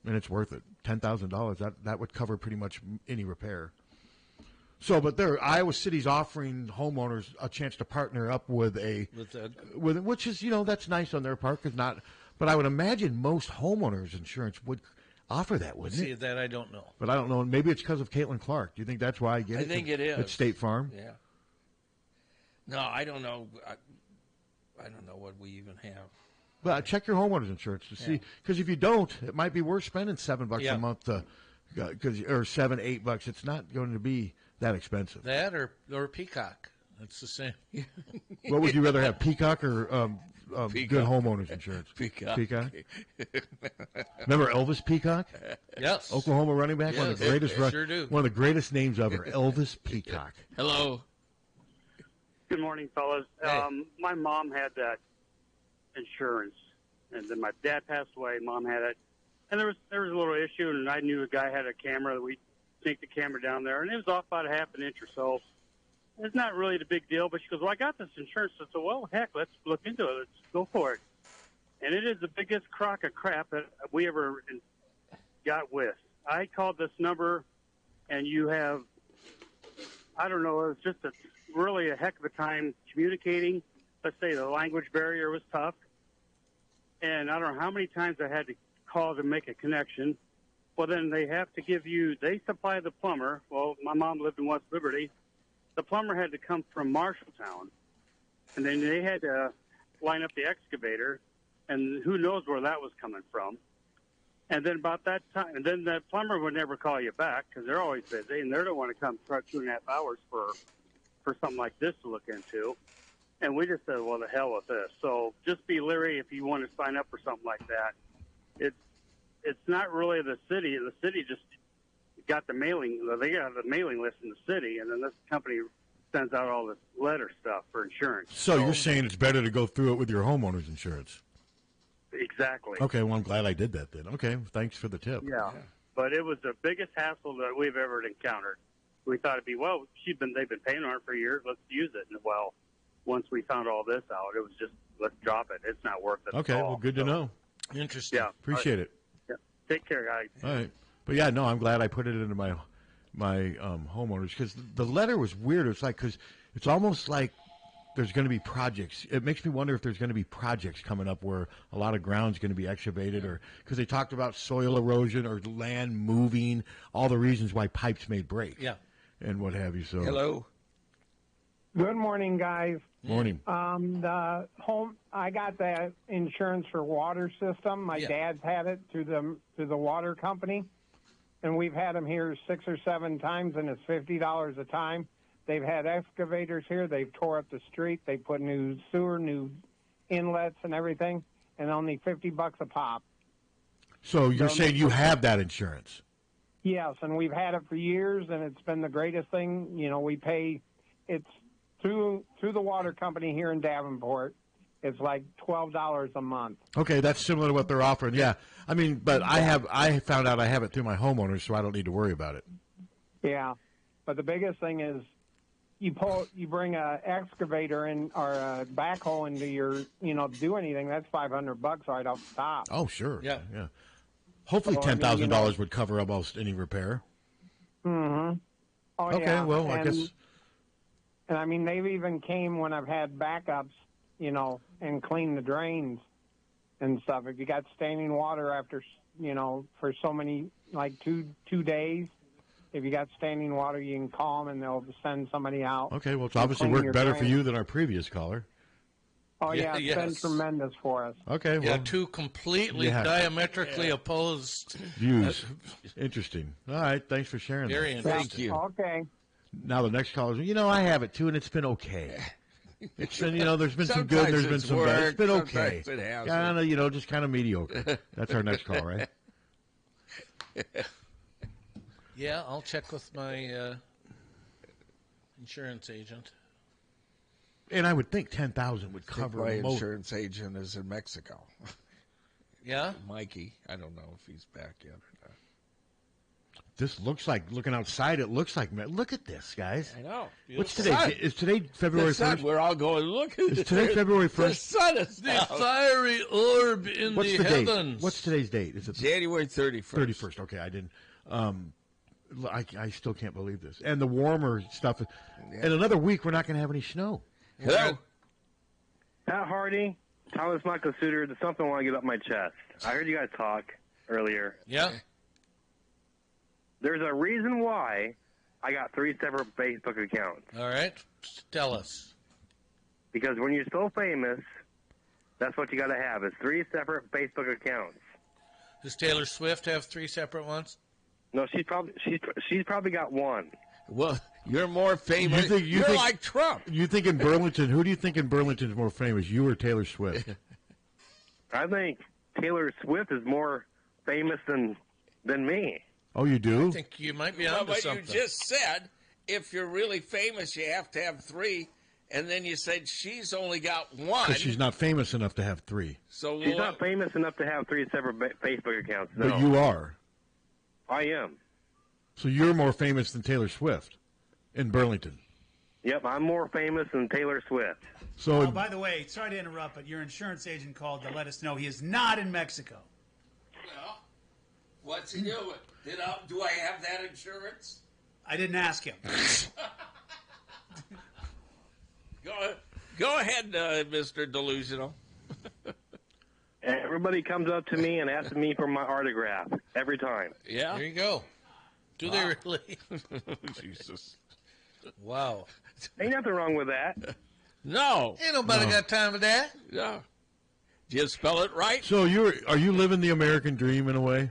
and it's worth it. $10,000 that would cover pretty much any repair. So, but Iowa City's offering homeowners a chance to partner up with which is that's nice on their part because not. But I would imagine most homeowners insurance would offer that, wouldn't it? See, that I don't know. But I don't know. Maybe it's because of Caitlin Clark. Do you think that's why I get it? I think it is. It's State Farm? Yeah. No, I don't know. I don't know what we even have. Well, check your homeowner's insurance to see. Because if you don't, it might be worth spending $7 a month or $7, $8. It's not going to be that expensive. That or Peacock. That's the same. What would you rather have, Peacock or good homeowners insurance? Peacock. Remember Elvis Peacock? Yes. Oklahoma running back. Yes, one of the greatest. Sure do. One of the greatest names ever. Elvis Peacock. Hello. Good morning, fellas. Hey. My mom had that insurance, and then my dad passed away. Mom had it, and there was a little issue, and I knew a guy had a camera. We take the camera down there, and it was off about half an inch or so. It's not really the big deal, but she goes, well, I got this insurance. I said, well, heck, let's look into it. Let's go for it. And it is the biggest crock of crap that we ever got with. I called this number, and you have, I don't know, it was just really a heck of a time communicating. Let's say the language barrier was tough. And I don't know how many times I had to call to make a connection. Well, then they have to they supply the plumber. Well, my mom lived in West Liberty. The plumber had to come from Marshalltown, and then they had to line up the excavator, and who knows where that was coming from. And then about that time, and then the plumber would never call you back because they're always busy, and they don't want to come for 2.5 hours for something like this to look into. And we just said, well, the hell with this. So just be leery if you want to sign up for something like that. It's not really the city. The city just got the mailing. They got the mailing list in the city, and then this company sends out all this letter stuff for insurance. So you're saying it's better to go through it with your homeowner's insurance? Exactly. Okay, well, I'm glad I did that then. Okay, thanks for the tip. Yeah. But it was the biggest hassle that we've ever encountered. We thought it'd be, well, they've been paying on it for years. Let's use it. And, well, once we found all this out, it was just, let's drop it. It's not worth it. Okay, well, good to know. Interesting. Yeah. Appreciate it. Yeah. Take care, guys. All right. But, yeah, no, I'm glad I put it into my homeowners because the letter was weird. It's like because it's almost like there's going to be projects. It makes me wonder if there's going to be projects coming up where a lot of ground's going to be excavated or because they talked about soil erosion or land moving, all the reasons why pipes may break. Yeah. And what have you. So Hello. Good morning, guys. Morning. The home, I got the insurance for water system. My Yeah. dad's had it through the water company, and we've had them here 6 or 7 times, and it's $50 a time. They've had excavators here. They've tore up the street. They put new sewer, new inlets, and everything, and only $50 a pop. So you're saying you have that insurance? Yes, and we've had it for years, and it's been the greatest thing. You know, we pay. It's through the water company here in Davenport. It's like $12 a month. Okay, that's similar to what they're offering. Yeah, I mean, but I found out I have it through my homeowners, so I don't need to worry about it. Yeah, but the biggest thing is you bring a excavator in or a backhoe into your, to do anything. That's $500 right off the top. Oh, sure. Yeah. Hopefully, So, I mean, $10,000 would cover almost any repair. Mm-hmm. Oh, Okay, yeah. well, I guess. And I mean, they've even came when I've had backups, and cleaned the drains and stuff. If you got standing water after, for so many, like two days, if you got standing water, you can call them and they'll send somebody out. Okay, well, it's to obviously clean worked your better for drains. you than our previous caller. Oh, yeah, it's been yes. tremendous for us. Okay, well. Yeah, two completely diametrically opposed views. Interesting. All right, thanks for sharing Very that. interesting. Thank you. Okay. Now the next caller is, I have it too, and it's been okay. It's been, there's been some good, Sometimes there's been it's some bad. It's worked, been okay. sometimes it hasn't. Kind of, just kind of mediocre. That's our next call, right? Yeah, I'll check with my insurance agent. And I would think 10,000 would cover my most. insurance agent is in Mexico. Yeah? Mikey. I don't know if he's back yet or not. This looks like, looking outside, it looks like, look at this, guys. I know. What's The today? sun. Is today February The sun, 1st? we're all going, look at Is it. today February 1st? The sun is The out. fiery orb in What's the the date? heavens. What's today's date? Is it January 31st. 31st? Okay, I didn't. I still can't believe this. And the warmer stuff. In another week, we're not going to have any snow. Hello. Pat Harty, Thomas Michael Suter, there's something I want to get up my chest. I heard you guys talk earlier. Yeah. There's a reason why I got 3 separate Facebook accounts. All right. Tell us. Because when you're so famous, that's what you got to have, is 3 separate Facebook accounts. Does Taylor Swift have 3 separate ones? No, she's probably got 1. Well, you're more famous. You're like Trump. You think in Burlington, who do you think in Burlington is more famous, you or Taylor Swift? I think Taylor Swift is more famous than me. Oh, you do? I think you might be Well, onto but something. you just said if you're really famous, you have to have 3, and then you said she's only got 1. Because she's not famous enough to have 3. So She's not famous enough to have 3 separate Facebook accounts. No. But you are. I am. So you're more famous than Taylor Swift in Burlington. Yep, I'm more famous than Taylor Swift. So, Oh, by the way, sorry to interrupt, but your insurance agent called to let us know he is not in Mexico. Well, what's he doing? Do I have that insurance? I didn't ask him. Go ahead, Mr. Delusional. Everybody comes up to me and asks me for my autograph every time. Yeah. There you go. Do they really? Jesus. Wow. Ain't nothing wrong with that. No. Ain't nobody got time for that. No. Did you spell it right? So are you living the American dream in a way?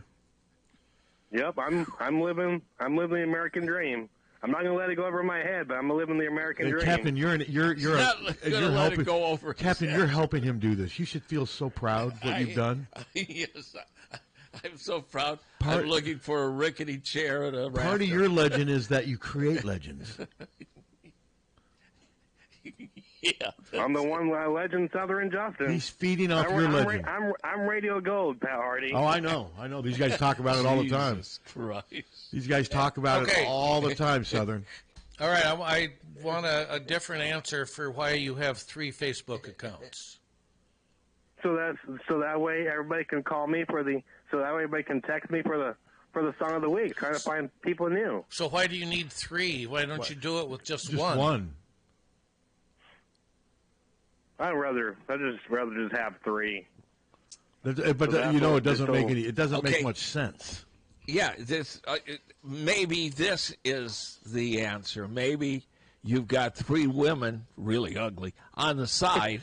Yep, I'm living the American dream. I'm not gonna let it go over my head, but I'm living the American dream. Captain, you're not gonna let helping. it go over his Captain, head. you're helping him do this. You should feel so proud what you've done. Yes, I'm so proud. Part- I'm looking for a rickety chair and a rafter. Part of your legend is that you create legends. Yeah, I'm the one legend, Southern Justin. He's feeding off your legend. I'm Radio Gold, Pat Harty. Oh, I know. These guys talk about it all the time. Jesus Christ. These guys talk about it all the time, Southern. All right. I want a different answer for why you have 3 Facebook accounts. So that way everybody can call me so that way everybody can text me for the song of the week, trying to find people new. So why do you need 3? Why don't you do it with just Just one. I'd just rather just have 3. But So it doesn't Okay. make much sense. Yeah, maybe this is the answer. Maybe you've got three women, really ugly, on the side.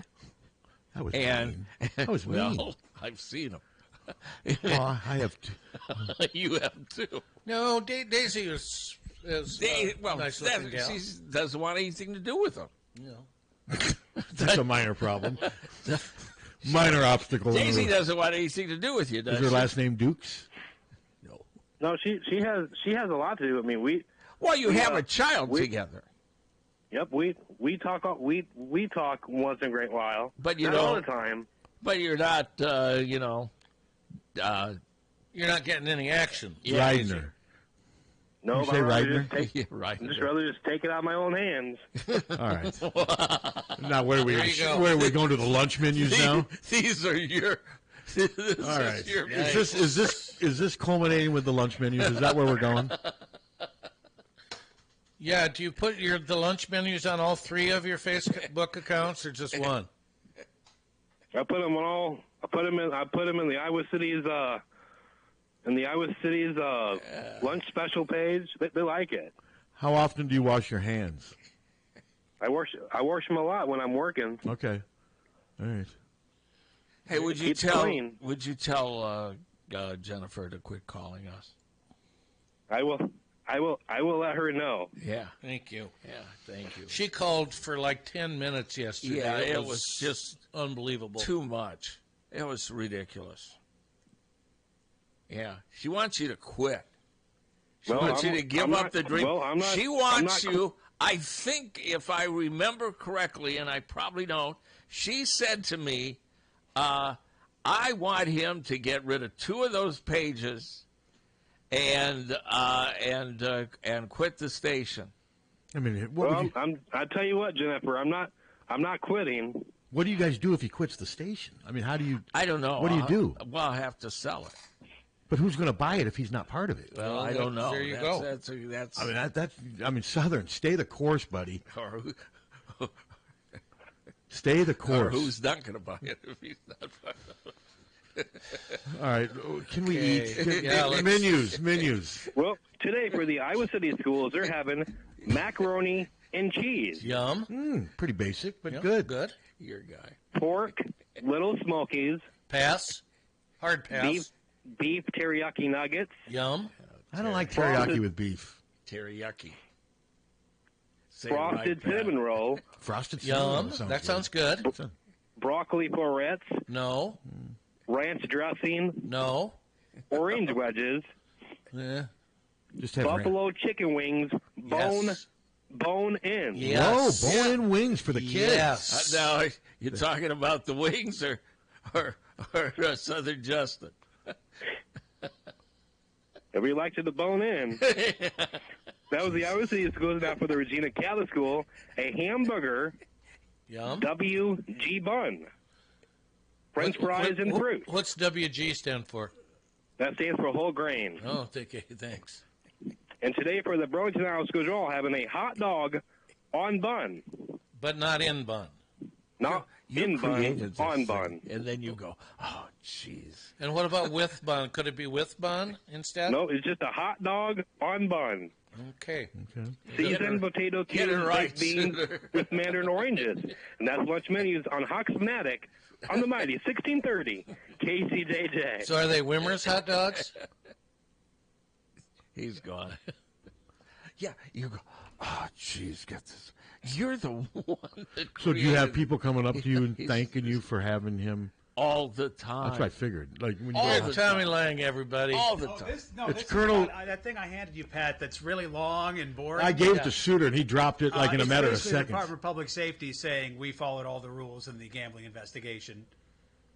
That was mean. That was mean. Well, I've seen them. Oh, I have two. You have two. No, Daisy is nice looking gal. She doesn't want anything to do with them. No. That's a minor problem. Minor obstacle. Daisy doesn't want anything to do with you, does Is her she? last name Dukes? No, she has a lot to do with me. Well, you have a child together. Yep, we talk once in a great while, But you not don't all the time. But you're not, you're not getting any action. Riding her. No, You say Reitner? I'd just rather just take it out of my own hands. All right. Now, where are we? There you go. Where are we going to the lunch menus now? These are your. All right. Is this culminating with the lunch menus? Is that where we're going? Yeah. Do you put the lunch menus on all three of your Facebook accounts, or just one? I put them on all. I put them in the Iowa City's lunch special page. They like it. How often do you wash your hands? I wash them a lot when I'm working. Okay. All right. Hey, would you Keep tell clean. Jennifer to quit calling us? I will let her know. Yeah. Thank you. Yeah, thank you. She called for like 10 minutes yesterday. Yeah, it was just unbelievable. Too much. It was ridiculous. Yeah, she wants you to quit. She wants you to give up the drink. She wants you. I think, if I remember correctly, and I probably don't, she said to me, "I want him to get rid of 2 of those pages, and quit the station." I mean, I tell you what, Jennifer, I'm not quitting. What do you guys do if he quits the station? I mean, how do you? I don't know. What do you do? Well, I'll have to sell it. But who's going to buy it if he's not part of it? Well, I don't know. There you go. That's. I mean, Southern, stay the course, buddy. Or Stay the course. Or who's not going to buy it if he's not part of it? All right, can we eat? Yeah, menus. Well, today for the Iowa City schools, they're having macaroni and cheese. Yum. Pretty basic, but Yep, good. Good. Your guy. Pork, Little Smokies, Pass. Hard pass. beef teriyaki nuggets. Yum. I don't like teriyaki with beef. Teriyaki. Say Frosted cinnamon roll. Frosted Yum. cinnamon. That sounds good. Broccoli florets. No. Ranch dressing. No. Orange wedges. Yeah. Just have Buffalo chicken wings. Bone in. Yes. Whoa, bone-in wings for the kids. Yes. Now, you're talking about the wings or Southern Justin? Everybody likes it to bone in. That was the Iowa City schools now for the Regina Catholic School. A hamburger. Yum. WG bun. French fries and fruit. What's WG stand for? That stands for whole grain. Oh, thanks. And today for the Burlington Iowa schools, you're all having a hot dog on bun. But not in bun. Not in bun, on bun. And then you go, oh, jeez. And what about with bun? Could it be with bun instead? No, it's just a hot dog on bun. Okay. Seasoned potato cubes, baked beans with mandarin oranges. And that's lunch menus on HawkFanatic on the mighty 1630 KCJJ. So are they Wimmer's hot dogs? He's gone. Yeah, you go, oh, jeez, get this. You're the one that So do you have created- people coming up to you and thanking you for having him? all the time. That's what I figured. Like when you All go the Tommy Lang, everybody. All the time. It's Colonel- That thing I handed you, Pat, that's really long and boring. I gave it to Suter, and he dropped it like in a It's matter of basically the seconds. Department of Public Safety saying we followed all the rules in the gambling investigation.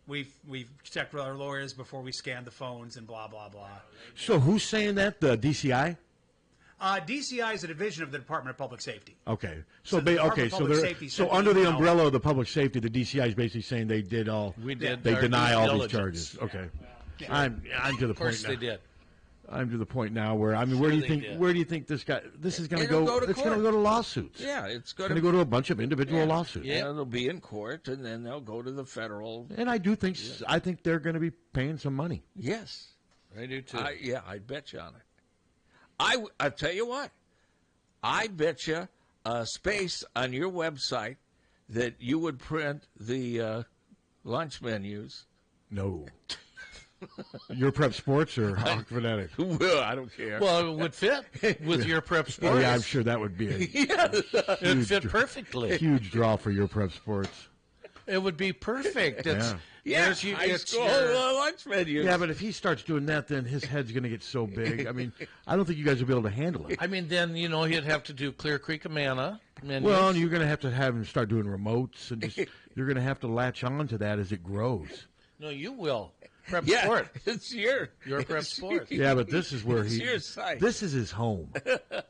We've checked with our lawyers before we scanned the phones and blah blah blah. So who's saying that? The DCI? DCI is a division of the Department of Public Safety. Okay. So the Department of So Public they're Safety so said under the we know. umbrella of the public safety, the DCI is basically saying they did all. We did They our deny due all diligence. these charges. Okay. Yeah. I'm to the Of course point now. they did. I'm to the point now where where do you they think did. where do you think this is going to It'll go? go to It's going to court. go to lawsuits. Yeah, it's It's going to go to a bunch of individual lawsuits. And it'll be in court, and then they'll go to the federal. And I do think I think they're going to be paying some money. Yes. I do too. I bet you on it. I tell you what. I bet you space on your website that you would print the lunch menus? No. Your Prep Sports or HawkFanatic? Well, I don't care. Well, it would fit with Your Prep Sports. Oh, yeah, I'm sure that would be a it would fit perfectly. Huge draw for Your Prep Sports. It would be perfect. It's, Yeah, it's school your- lunch menus. Yeah, but if he starts doing that, then his head's going to get so big. I mean, I don't think you guys will be able to handle it. I mean, then, he'd have to do Clear Creek Amana menus. Well, and you're going to have him start doing remotes, and just, you're going to have to latch on to that as it grows. No, you will. Prep Yeah, Sport. it's your Prep Sports. Yeah, but this is where It's your site. This is his home.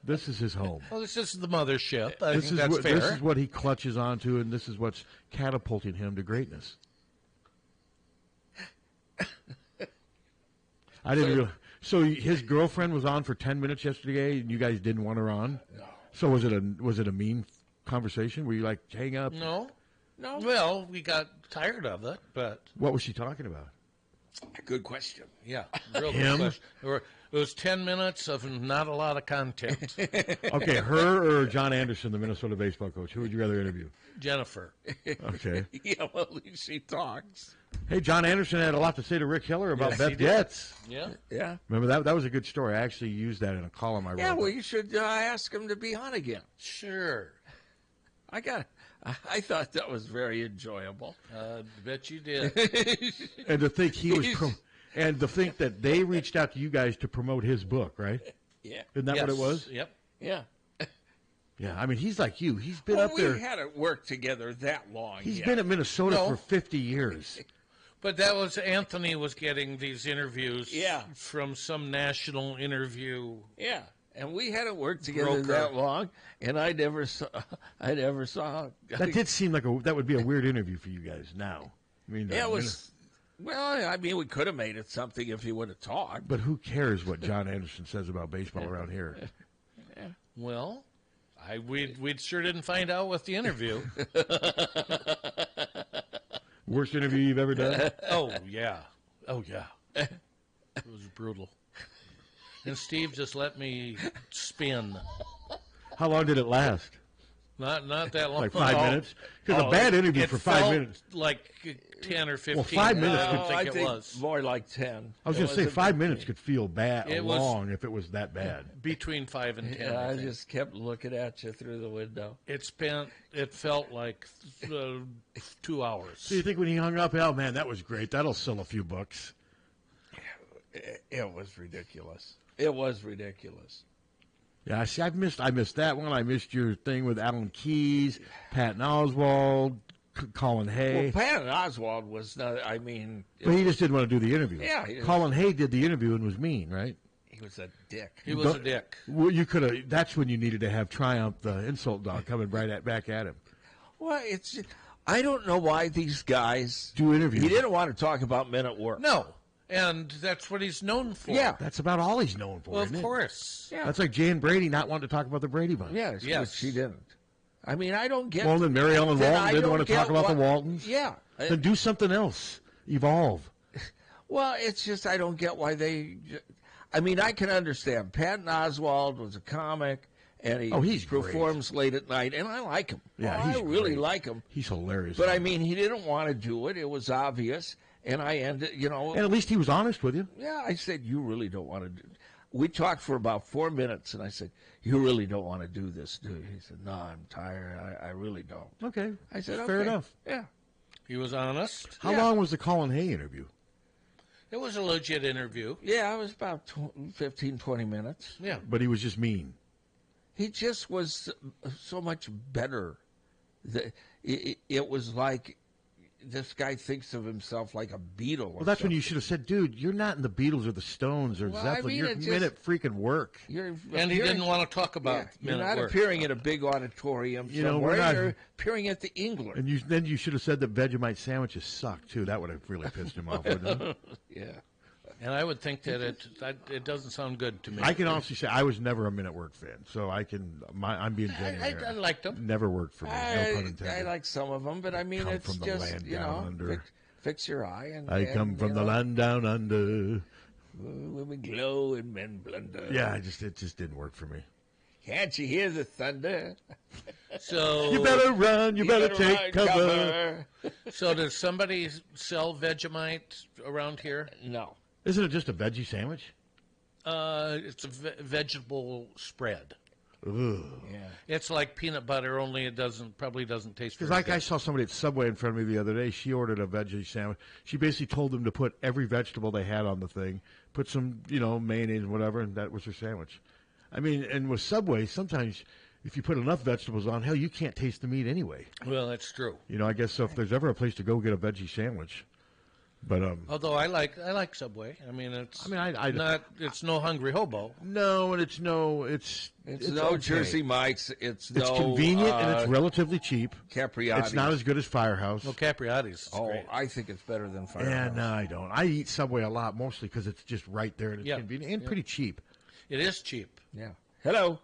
This is his home. Well, this is the mothership. I This think is that's what fair. this is what he clutches onto, and this is what's catapulting him to greatness. I didn't realize. So his girlfriend was on for 10 minutes yesterday, and you guys didn't want her on. No. So was it a mean conversation? Were you like, hang up? No. Well, we got tired of it, but What was she talking about? Good question. yeah, real Him? good question. It was 10 minutes of not a lot of content. Okay, her or John Anderson, the Minnesota baseball coach? Who would you rather interview? Jennifer. Okay. Yeah, well, at least she talks. Hey, John Anderson had a lot to say to Rick Hiller about Yes, Beth he did. Getz. Yeah. Yeah. Remember that was a good story. I actually used that in a column I wrote. Yeah, well, you should ask him to be on again. Sure. I thought that was very enjoyable. Bet you did. And to think he was, and to think that they reached out to you guys to promote his book, right? Yeah. Isn't that what it was? Yep. Yeah. Yeah, I mean, he's like you. He's been Well, up there. we hadn't worked together that long He's yet. been at Minnesota No. for 50 years. But that was Anthony was getting these interviews Yeah. from some national interview. Yeah. And we hadn't worked together Broker. that long, and I never saw. That did seem like that would be a weird interview for you guys now. I mean, Yeah, it was. Well, I mean, we could have made it something if he would have talked. But who cares what John Anderson says about baseball around here? Well, we sure didn't find out with the interview. Worst interview you've ever done? Oh yeah. It was brutal. And Steve just let me spin. How long did it last? Not that long. Like 5 minutes? Because a bad interview it for 5 felt minutes. Like 10 or 15. Well, 5 minutes I could- don't think I it think was. more like 10. I was going to say 5 minutes could feel bad, It was- long if it was that bad. Between 5 and 10. Yeah, I I think. just kept looking at you through the window. It felt like 2 hours. So you think when he hung up, oh man, that was great. That'll sell a few books. It was ridiculous. It was ridiculous. Yeah, I see. I missed that one. I missed your thing with Alan Keyes, Patton Oswalt, Colin Hay. Well, Patton Oswalt was not. I mean, But he just didn't want to do the interview. Yeah, he- Colin Hay did the interview and was mean, right? he was a dick. He was a dick. Well, you could have. That's when you needed to have Triumph, the insult dog, coming back at him. Well, it's. I don't know why these guys do interviews. He didn't want to talk about men at work. No. And that's what he's known for. Yeah. That's about all he's known for. Well, isn't of it? course. Yeah. That's like Jan Brady not wanting to talk about the Brady Bunch. Yeah, Yes. she didn't. I mean, I don't get. Well, then Mary Ellen then Walton I didn't don't want to get talk about the what- Waltons. Yeah. Then do something else. Evolve. Well, it's just I don't get why they. I mean, I can understand. Patton Oswalt was a comic, and he performs late at night, and I like him. Yeah, I he's really great. like him. He's hilarious. But I mean, he didn't want to do it. It was obvious, and I ended. And at least he was honest with you. Yeah, I said, you really don't want to do. We talked for about 4 minutes, and I said, you really don't want to do this, do you? He said, no, I'm tired. I really don't. Okay. I said, Fair okay. enough. Yeah. He was honest. How long was the Colin Hay interview? It was a legit interview. Yeah, it was about 15, 20 minutes. Yeah. But he was just mean. He just was so much better. It was like this guy thinks of himself like a Beatle. Well, that's when you should have said, dude, you're not in the Beatles or the Stones or Well, I Zeppelin. mean, You're it just- men at freaking work. You're And he appearing- didn't want to talk about You're men at not work. appearing in a big auditorium You know, somewhere. we're not- You're appearing at the England. And then you should have said that Vegemite sandwiches suck, too. That would have really pissed him off, wouldn't it? Yeah. And I would think that it doesn't sound good to me. I can honestly say I was never a Men at Work fan, so I'm being genuine here. I liked them. Never worked for me. No pun intended. I like some of them, but I mean, Come it's from the just, land down under. fix your eye. And I come from the land down under. Women glow and men blunder. Yeah, it just didn't work for me. Can't you hear the thunder? So You better run. You better take run, cover. So does somebody sell Vegemite around here? No. Isn't it just a veggie sandwich? It's a vegetable spread. Ugh. Yeah. It's like peanut butter, only it probably doesn't taste. Because very like I saw somebody at Subway in front of me the other day. She ordered a veggie sandwich. She basically told them to put every vegetable they had on the thing, put some, mayonnaise and whatever, and that was her sandwich. I mean, and with Subway, sometimes if you put enough vegetables on, hell, you can't taste the meat anyway. Well, that's true. I guess so if there's ever a place to go get a veggie sandwich. But although I like Subway. I mean, it's no Hungry Hobo. No, and it's no okay. Jersey Mike's. It's convenient and it's relatively cheap. Capriati's. It's not as good as Firehouse. Well, Capriati's is great. I think it's better than Firehouse. Yeah, no, I don't. I eat Subway a lot, mostly because it's just right there and it's convenient and pretty cheap. It is cheap. Yeah. Hello.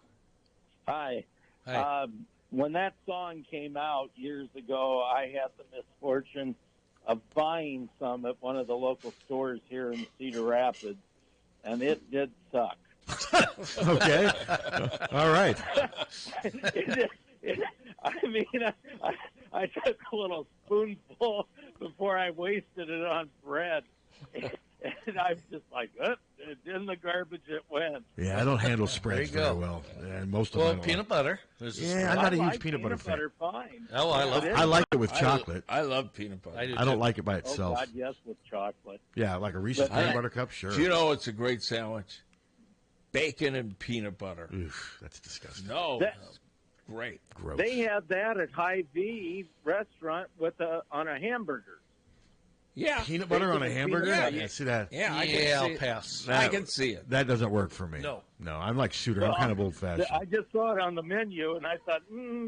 Hi. Hi. When that song came out years ago, I had the misfortune of buying some at one of the local stores here in Cedar Rapids, and it did suck. Okay. All right. I took a little spoonful before I wasted it on bread. And I'm just like, in the garbage it went. Yeah, I don't handle spreads very well. And most of them. Peanut butter. Yeah, I'm not a huge peanut butter fan. Fine. Oh, I love it. I like it with chocolate. I love peanut butter. I don't like it by itself. Oh, God, yes, with chocolate. Yeah, like a Reese's peanut butter cup, sure. Do you know it's a great sandwich? Bacon and peanut butter. Oof, that's disgusting. No, great. Gross. They had that at Hy-Vee restaurant on a hamburger. Yeah. Peanut butter on a hamburger? Yeah. See that? Yeah, I'll pass. I can see it. That doesn't work for me. No. No, I'm like Suter. I'm kind of old-fashioned. I just saw it on the menu, and I thought,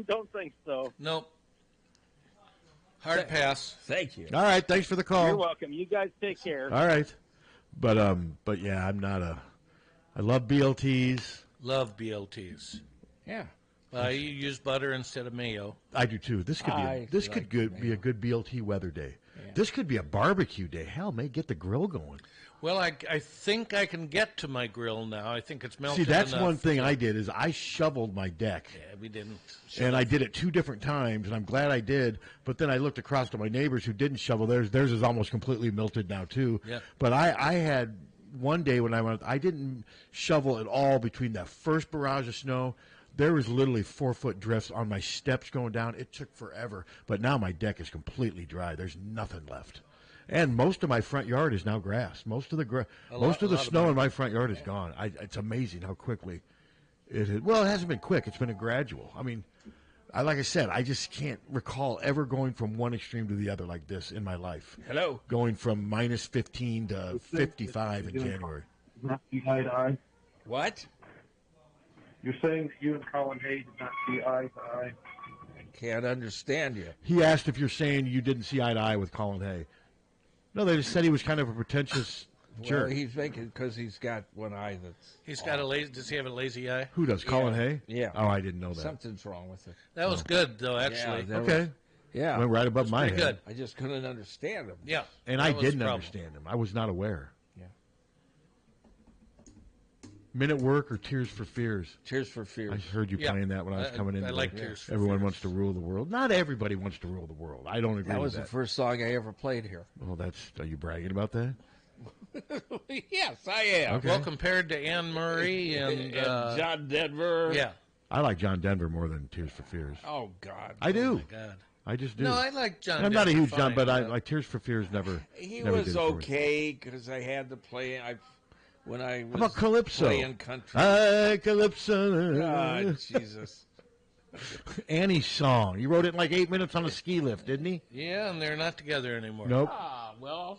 don't think so. Nope. Hard pass. Thank you. All right, thanks for the call. You're welcome. You guys take care. All right. But yeah, I'm not I love BLTs. Love BLTs. Yeah. You use butter instead of mayo. I do too. This could be a good BLT weather day. Yeah. This could be a barbecue day. Hell, may get the grill going. Well, I think I can get to my grill now. I think it's melted. See, that's enough. one thing I did is I shoveled my deck. Yeah, we didn't. And I did it 2 different times, and I'm glad I did. But then I looked across to my neighbors who didn't shovel theirs. Theirs is almost completely melted now too. Yeah. But I had one day when I didn't shovel at all between that first barrage of snow. There was literally 4-foot drifts on my steps going down. It took forever. But now my deck is completely dry. There's nothing left. And most of my front yard is now grass. Most of the snow in my front yard is gone. It's amazing how quickly it is. Well, it hasn't been quick. It's been a gradual. I mean, like I said, I just can't recall ever going from one extreme to the other like this in my life. Hello. Going from minus 15 to 55 in January. Not see eye to eye. What? You're saying that you and Colin Hay did not see eye to eye? I can't understand you. He asked if you're saying you didn't see eye to eye with Colin Hay. No, they just said he was kind of a pretentious jerk. Well, he's thinking because he's got one eye that's. He's got a lazy. Does he have a lazy eye? Who does? Colin Hay? Yeah. Oh, I didn't know that. Something's wrong with it. That was good, though. Actually. Yeah, okay. Yeah. Went right above my head. Good. I just couldn't understand him. Yeah. And I didn't understand him. I was not aware. Yeah. Men at Work or Tears for Fears? Tears for Fears. I heard you playing that when I was coming in. I like Tears for Everyone Fears. wants to rule the world. Not everybody wants to rule the world. I don't agree with that. That was the first song I ever played here. Well, are you bragging about that? Yes, I am. Okay. Well, compared to Anne Murray and John Denver. Yeah. I like John Denver more than Tears for Fears. Oh, God. I do. Oh, my God. I just do. No, I like John I'm not a Denver huge John, fine, but I like Tears for Fears never. He never was did it for me. okay because I had to play. When I was How about Calypso? playing country. Calypso. God, Jesus. Annie's song. He wrote it in like 8 minutes on a ski lift, didn't he? Yeah, and they're not together anymore. Nope. Ah, well,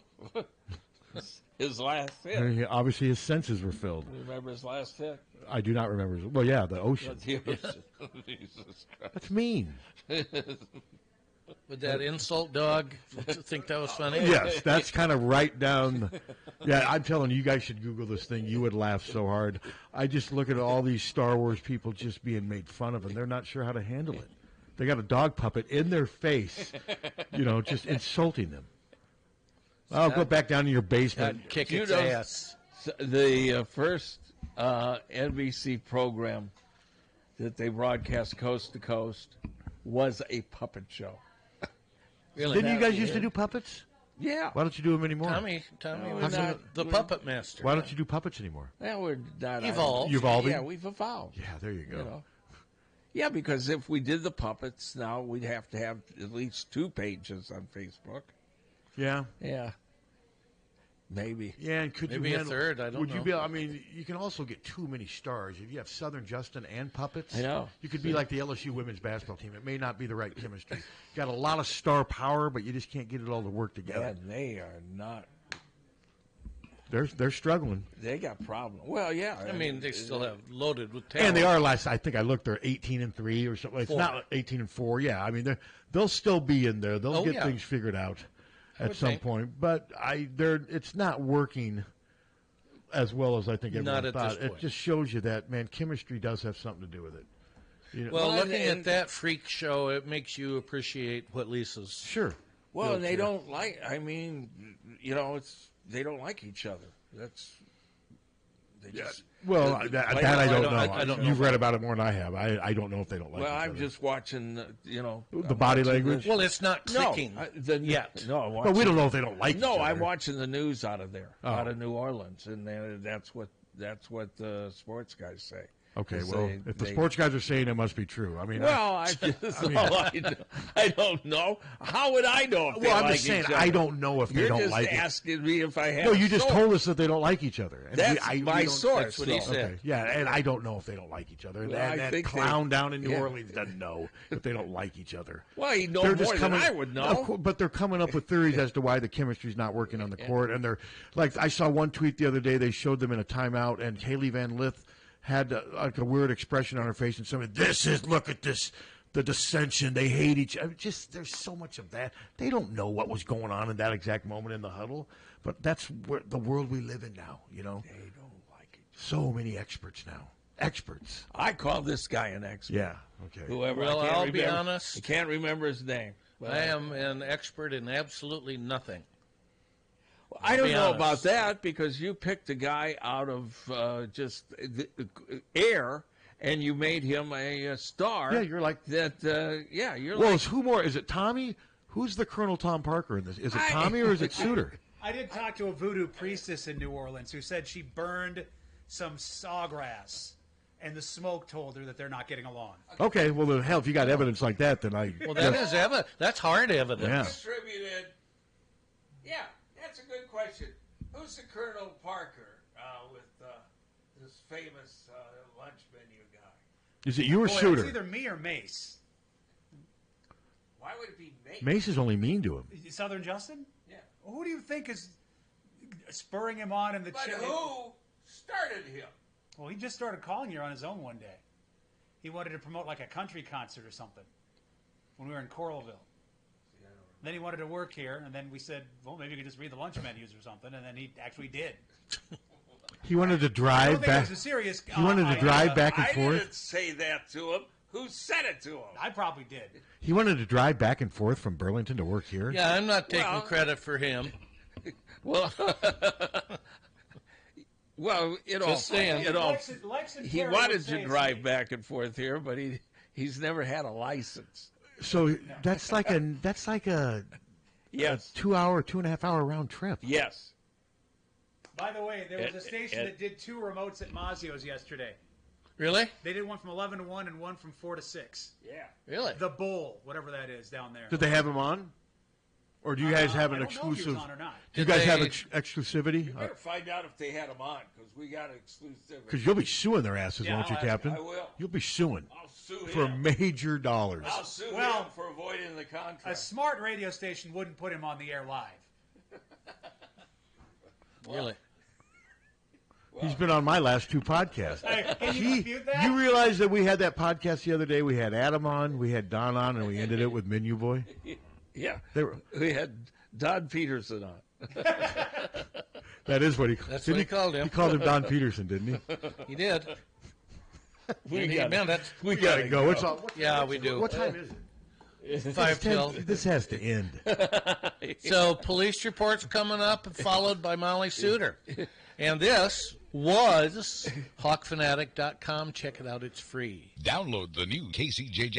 his last hit. Obviously, his senses were filled. Remember his last hit? I do not remember. Well, yeah, the ocean. The ocean. Jesus Christ. That's mean. Would that insult dog think that was funny? Yes, that's kind of right down. Yeah, I'm telling you, you guys should Google this thing. You would laugh so hard. I just look at all these Star Wars people just being made fun of, and they're not sure how to handle it. They got a dog puppet in their face, just insulting them. I'll go back down to your basement. Kick its ass. The first NBC program that they broadcast coast to coast was a puppet show. Really? Didn't you guys used to do puppets? Yeah. Why don't you do them anymore? Tommy was the puppet master. Why don't you do puppets anymore? Well, we're not Evolved. You evolving? Yeah, we've evolved. Yeah, there you go. You know? Yeah, because if we did the puppets, now we'd have to have at least 2 pages on Facebook. Yeah. Yeah. Maybe. Yeah, and could Maybe you a handle, third, I don't would know. you be? I mean, you can also get too many stars if you have Southern Justin and puppets. I know. You could be like the LSU women's basketball team. It may not be the right chemistry. Got a lot of star power, but you just can't get it all to work together. And they are not. They're struggling. They got problems. Well, yeah. I mean, they still have loaded with talent. And they are I think I looked. They're 18-3 or something. It's 4. not 18-4. Yeah, I mean they'll still be in there. They'll get things figured out at some point. But it's not working as well as I think everyone Not at thought. this point. It just shows you that chemistry does have something to do with it. You know? Well, looking at that freak show, it makes you appreciate what Lisa's. Sure. Well, and they don't like. I mean, they don't like each other. That's. They just. Well, that I don't know. I don't know. You've read about it more than I have. I don't know if they don't like. Well, each I'm other. just watching. The body language. Well, it's not clicking yet. No, but we don't know if they don't like. No, each other. I'm watching the news out of there, Oh. out of New Orleans, and that's what the sports guys say. Okay, They well, say if the they- sports guys are saying it, must be true. I mean, Well, I don't know. How would I know if they Well, I'm like just saying each other? I don't know if they You're don't just like it. asking me if I have. No, you just source. told us that they don't like each other. And That's we my don't- source. That's what he said. Okay. Yeah, and I don't know if they don't like each other. Well, and I that think clown they- down in New yeah. Orleans doesn't know if they don't like each other. Well, he knows They're more just than I would know. Of course, but they're coming up with theories as to why the chemistry's not working on the court. And they're like, I saw one tweet the other day. They showed them in a timeout, and Haley Van Lith had like a weird expression on her face, and somebody, look at this, the dissension. They hate each other. Just there's so much of that. They don't know what was going on in that exact moment in the huddle. But that's the world we live in now. You know, They don't like it. so many experts now. Experts. I call this guy an expert. Yeah. Okay. Whoever. Well, I can't I'll be remember- honest. I can't remember his name. but I am an expert in absolutely nothing. I don't be know honest. about that because you picked a guy out of just the air and you made him a star. Yeah, you're like that. You're Well, like. is who more? Is it Tommy? Who's the Colonel Tom Parker in this? Is it Tommy or is it Suter? I did talk to a voodoo priestess in New Orleans who said she burned some sawgrass, and the smoke told her that they're not getting along. Okay, well, then, hell, if you got evidence like that, then I. Well, that is evidence. That's hard evidence. Yeah. Distributed. Yeah, that's a good question. Who's the Colonel Parker with this famous lunch menu guy? Is it you or Boy, Suter? It's either me or Mace. Why would it be Mace? Mace is only mean to him. Southern Justin? Yeah. Who do you think is spurring him on in the But chat? who started him? Well, he just started calling here on his own one day. He wanted to promote like a country concert or something when we were in Coralville. Then he wanted to work here, and then we said, well, maybe you could just read the lunch menus or something, and then he actually did. He wanted to I don't drive think back. it was a serious. He wanted to idea. drive back and I forth. didn't say that to him. Who said it to him? I probably did. He wanted to drive back and forth from Burlington to work here. Yeah, I'm not taking Well- credit for him. Well, well, Just saying. Lex and he Terry wanted would say to it's drive me. back and forth here, but he's never had a license. So that's like a Yes. 2 hour, 2.5 hour round trip. Yes. By the way, there was a station it- that did 2 remotes at Mazzio's yesterday. Really? They did one from 11 to 1 and one from 4 to 6. Yeah. Really? The Bowl, whatever that is down there. Did they have him on? Or do you guys have I an don't know if he exclusive? was on or not. Do you Did guys have they- exclusivity? You better find out if they had him on because we got exclusivity. Because you'll be suing their asses, Yeah, won't you, I'll ask- Captain? I will. You'll be suing I'll sue for him. major dollars. I'll sue Well, him for avoiding the contract. A smart radio station wouldn't put him on the air live. Really? He's been on my last 2 podcasts. Hey, can you dispute that? You realize that we had that podcast the other day? We had Adam on, we had Don on, and we ended it with Menu Boy. Yeah. They were, We had Don Peterson on. that is what he. That's didn't what he called him. He called him Don Peterson, didn't he? He did. We And he gotta- meant it. We gotta go. It's all, Yeah, we do. what time is it? 5 till. This has to end. So, police reports coming up, followed by Molly Suter. And this was HawkFanatic.com. Check it out. It's free. Download the new KCJJ